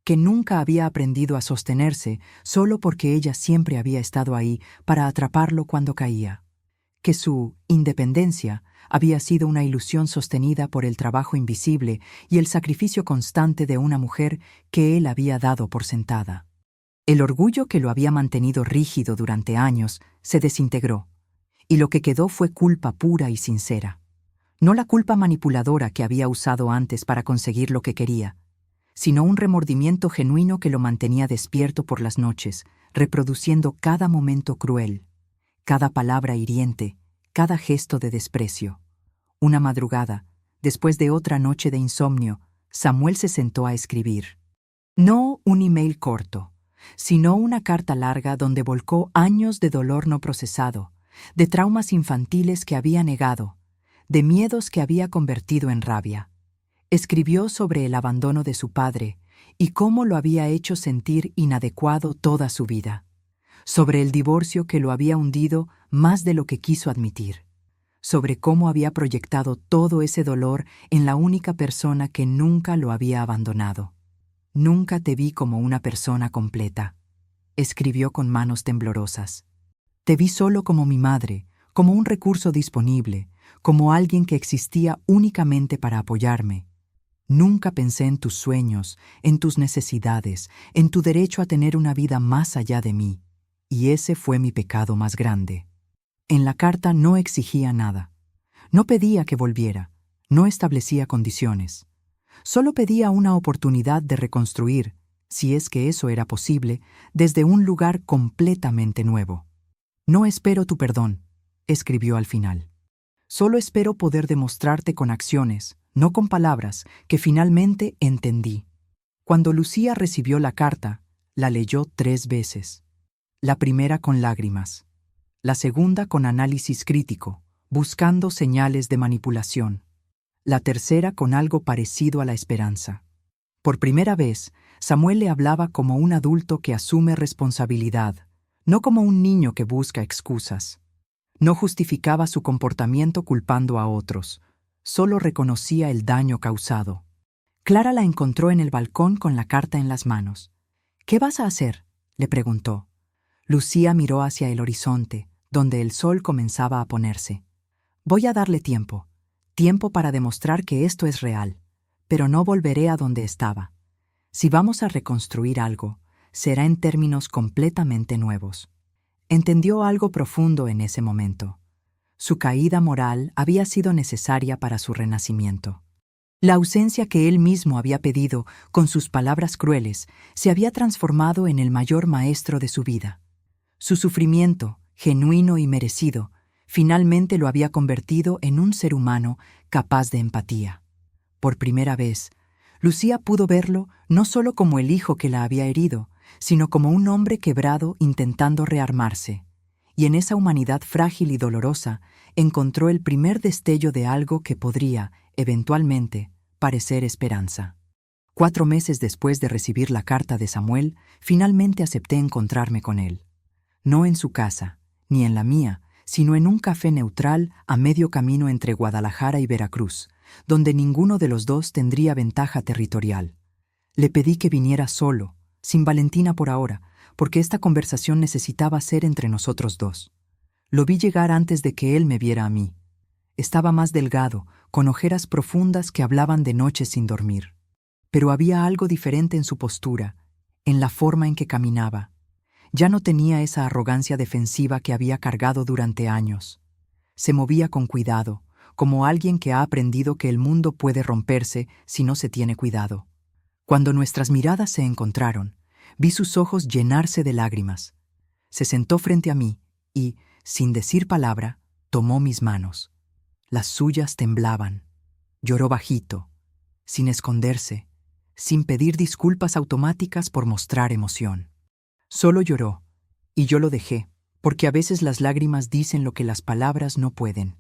que nunca había aprendido a sostenerse solo porque ella siempre había estado ahí para atraparlo cuando caía, que su independencia había sido una ilusión sostenida por el trabajo invisible y el sacrificio constante de una mujer que él había dado por sentada. El orgullo que lo había mantenido rígido durante años se desintegró, y lo que quedó fue culpa pura y sincera. No la culpa manipuladora que había usado antes para conseguir lo que quería, sino un remordimiento genuino que lo mantenía despierto por las noches, reproduciendo cada momento cruel, cada palabra hiriente, cada gesto de desprecio. Una madrugada, después de otra noche de insomnio, Samuel se sentó a escribir. No un email corto, sino una carta larga donde volcó años de dolor no procesado, de traumas infantiles que había negado, de miedos que había convertido en rabia. Escribió sobre el abandono de su padre y cómo lo había hecho sentir inadecuado toda su vida, sobre el divorcio que lo había hundido más de lo que quiso admitir, sobre cómo había proyectado todo ese dolor en la única persona que nunca lo había abandonado. «Nunca te vi como una persona completa», escribió con manos temblorosas. «Te vi solo como mi madre, como un recurso disponible, como alguien que existía únicamente para apoyarme. Nunca pensé en tus sueños, en tus necesidades, en tu derecho a tener una vida más allá de mí, y ese fue mi pecado más grande». En la carta no exigía nada. No pedía que volviera, no establecía condiciones. Solo pedía una oportunidad de reconstruir, si es que eso era posible, desde un lugar completamente nuevo. «No espero tu perdón», escribió al final. «Solo espero poder demostrarte con acciones, no con palabras, que finalmente entendí». Cuando Lucía recibió la carta, la leyó 3 veces. La primera con lágrimas, la segunda con análisis crítico, buscando señales de manipulación, la tercera con algo parecido a la esperanza. Por primera vez, Samuel le hablaba como un adulto que asume responsabilidad, no como un niño que busca excusas. No justificaba su comportamiento culpando a otros, solo reconocía el daño causado. Clara la encontró en el balcón con la carta en las manos. «¿Qué vas a hacer?», le preguntó. Lucía miró hacia el horizonte, donde el sol comenzaba a ponerse. «Voy a darle tiempo para demostrar que esto es real, pero no volveré a donde estaba. Si vamos a reconstruir algo, será en términos completamente nuevos». Entendió algo profundo en ese momento. Su caída moral había sido necesaria para su renacimiento. La ausencia que él mismo había pedido con sus palabras crueles se había transformado en el mayor maestro de su vida. Su sufrimiento, genuino y merecido, finalmente lo había convertido en un ser humano capaz de empatía. Por primera vez, Lucía pudo verlo no solo como el hijo que la había herido, sino como un hombre quebrado intentando rearmarse. y en esa humanidad frágil y dolorosa encontró el primer destello de algo que podría, eventualmente, parecer esperanza. 4 meses después de recibir la carta de Samuel, finalmente acepté encontrarme con él. No en su casa, ni en la mía, sino en un café neutral a medio camino entre Guadalajara y Veracruz, donde ninguno de los dos tendría ventaja territorial. Le pedí que viniera solo, sin Valentina por ahora, porque esta conversación necesitaba ser entre nosotros dos. Lo vi llegar antes de que él me viera a mí. Estaba más delgado, con ojeras profundas que hablaban de noches sin dormir. Pero había algo diferente en su postura, en la forma en que caminaba. Ya no tenía esa arrogancia defensiva que había cargado durante años. Se movía con cuidado, como alguien que ha aprendido que el mundo puede romperse si no se tiene cuidado. Cuando nuestras miradas se encontraron, vi sus ojos llenarse de lágrimas. Se sentó frente a mí y, sin decir palabra, tomó mis manos. Las suyas temblaban. Lloró bajito, sin esconderse, sin pedir disculpas automáticas por mostrar emoción. Solo lloró, y yo lo dejé, porque a veces las lágrimas dicen lo que las palabras no pueden.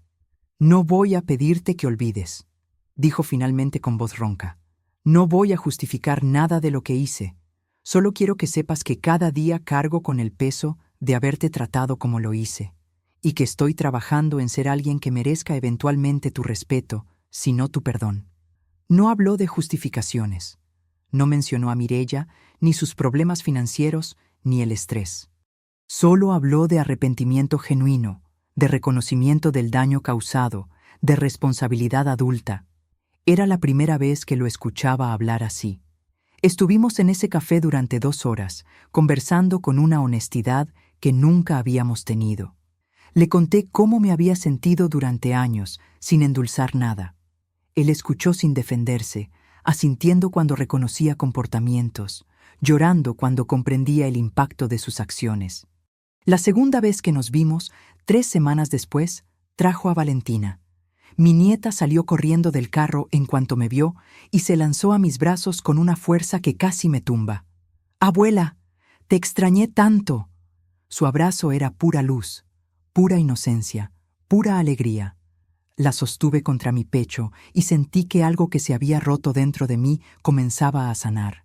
«No voy a pedirte que olvides», dijo finalmente con voz ronca. «No voy a justificar nada de lo que hice. Solo quiero que sepas que cada día cargo con el peso de haberte tratado como lo hice, y que estoy trabajando en ser alguien que merezca eventualmente tu respeto, si no tu perdón». No habló de justificaciones. No mencionó a Mireya, ni sus problemas financieros, ni el estrés. Solo habló de arrepentimiento genuino, de reconocimiento del daño causado, de responsabilidad adulta. Era la primera vez que lo escuchaba hablar así. Estuvimos en ese café durante 2 horas, conversando con una honestidad que nunca habíamos tenido. Le conté cómo me había sentido durante años, sin endulzar nada. Él escuchó sin defenderse, asintiendo cuando reconocía comportamientos, llorando cuando comprendía el impacto de sus acciones. La segunda vez que nos vimos, 3 semanas después, trajo a Valentina. Mi nieta salió corriendo del carro en cuanto me vio y se lanzó a mis brazos con una fuerza que casi me tumba. «Abuela, te extrañé tanto». Su abrazo era pura luz, pura inocencia, pura alegría. La sostuve contra mi pecho y sentí que algo que se había roto dentro de mí comenzaba a sanar.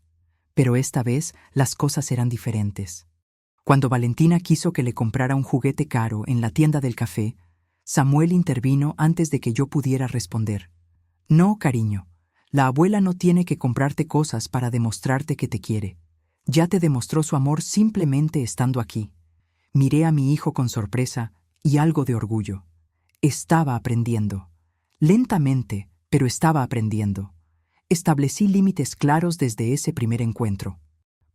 Pero esta vez las cosas eran diferentes. Cuando Valentina quiso que le comprara un juguete caro en la tienda del café, Samuel intervino antes de que yo pudiera responder. «No, cariño, la abuela no tiene que comprarte cosas para demostrarte que te quiere. Ya te demostró su amor simplemente estando aquí». Miré a mi hijo con sorpresa y algo de orgullo. Estaba aprendiendo. Lentamente, pero estaba aprendiendo. Establecí límites claros desde ese primer encuentro.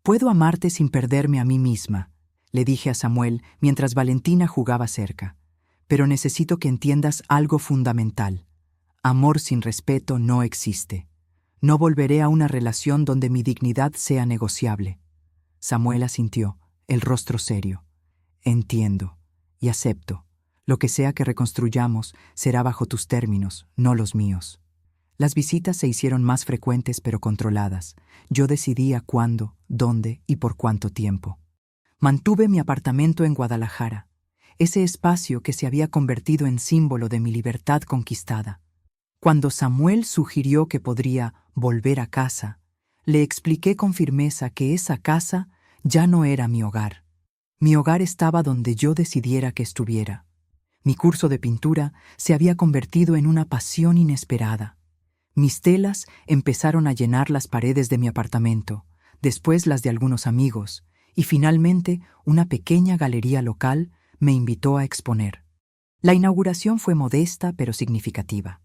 «Puedo amarte sin perderme a mí misma», le dije a Samuel mientras Valentina jugaba cerca. «Pero necesito que entiendas algo fundamental. Amor sin respeto no existe. No volveré a una relación donde mi dignidad sea negociable». Samuel asintió, el rostro serio. «Entiendo y acepto. Lo que sea que reconstruyamos será bajo tus términos, no los míos». Las visitas se hicieron más frecuentes pero controladas. Yo decidía cuándo, dónde y por cuánto tiempo. Mantuve mi apartamento en Guadalajara, ese espacio que se había convertido en símbolo de mi libertad conquistada. Cuando Samuel sugirió que podría volver a casa, le expliqué con firmeza que esa casa ya no era mi hogar. Mi hogar estaba donde yo decidiera que estuviera. Mi curso de pintura se había convertido en una pasión inesperada. Mis telas empezaron a llenar las paredes de mi apartamento, después las de algunos amigos, y finalmente una pequeña galería local me invitó a exponer. La inauguración fue modesta pero significativa.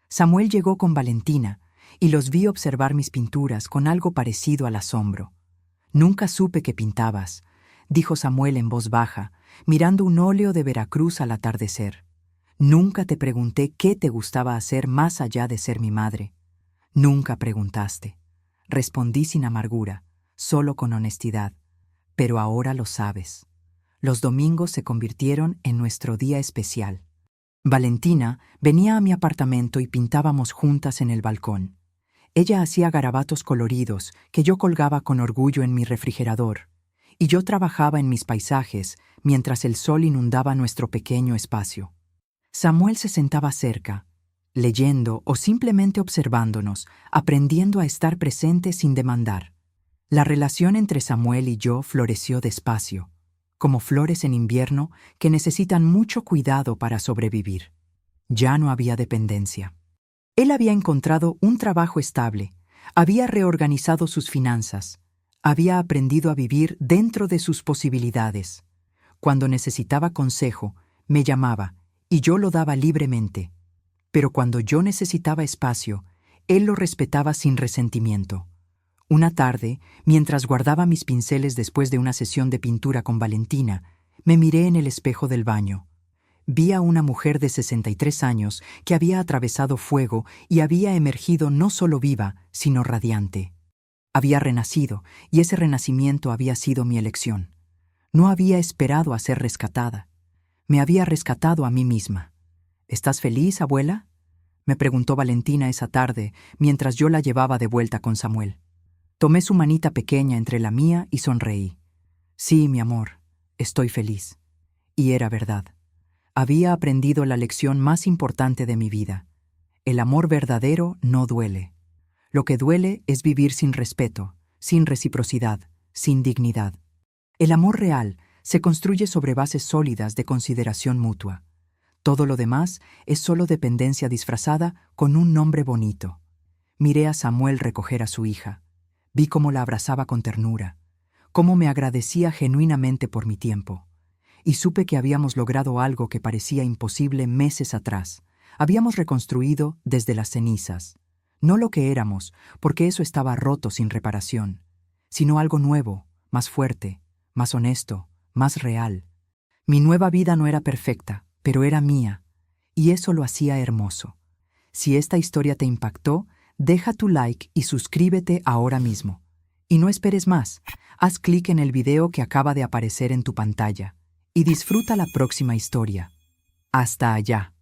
Samuel llegó con Valentina y los vi observar mis pinturas con algo parecido al asombro. «Nunca supe que pintabas», dijo Samuel en voz baja, mirando un óleo de Veracruz al atardecer. «Nunca te pregunté qué te gustaba hacer más allá de ser mi madre». «Nunca preguntaste», respondí sin amargura, solo con honestidad. «Pero ahora lo sabes». Los domingos se convirtieron en nuestro día especial. Valentina venía a mi apartamento y pintábamos juntas en el balcón. Ella hacía garabatos coloridos que yo colgaba con orgullo en mi refrigerador, y yo trabajaba en mis paisajes mientras el sol inundaba nuestro pequeño espacio. Samuel se sentaba cerca, leyendo o simplemente observándonos, aprendiendo a estar presente sin demandar. La relación entre Samuel y yo floreció despacio, como flores en invierno que necesitan mucho cuidado para sobrevivir. Ya no había dependencia. Él había encontrado un trabajo estable, había reorganizado sus finanzas, había aprendido a vivir dentro de sus posibilidades. Cuando necesitaba consejo, me llamaba y yo lo daba libremente. Pero cuando yo necesitaba espacio, él lo respetaba sin resentimiento. Una tarde, mientras guardaba mis pinceles después de una sesión de pintura con Valentina, me miré en el espejo del baño. Vi a una mujer de 63 años que había atravesado fuego y había emergido no solo viva, sino radiante. Había renacido, y ese renacimiento había sido mi elección. No había esperado a ser rescatada. Me había rescatado a mí misma. ¿Estás feliz, abuela?, me preguntó Valentina esa tarde, mientras yo la llevaba de vuelta con Samuel. Tomé su manita pequeña entre la mía y sonreí. Sí, mi amor, estoy feliz. Y era verdad. Había aprendido la lección más importante de mi vida. El amor verdadero no duele. Lo que duele es vivir sin respeto, sin reciprocidad, sin dignidad. El amor real se construye sobre bases sólidas de consideración mutua. Todo lo demás es solo dependencia disfrazada con un nombre bonito. Miré a Samuel recoger a su hija. Vi cómo la abrazaba con ternura, cómo me agradecía genuinamente por mi tiempo. Y supe que habíamos logrado algo que parecía imposible meses atrás. Habíamos reconstruido desde las cenizas. No lo que éramos, porque eso estaba roto sin reparación, sino algo nuevo, más fuerte, más honesto, más real. Mi nueva vida no era perfecta, pero era mía, y eso lo hacía hermoso. Si esta historia te impactó, deja tu like y suscríbete ahora mismo. Y no esperes más, haz clic en el video que acaba de aparecer en tu pantalla y disfruta la próxima historia. Hasta allá.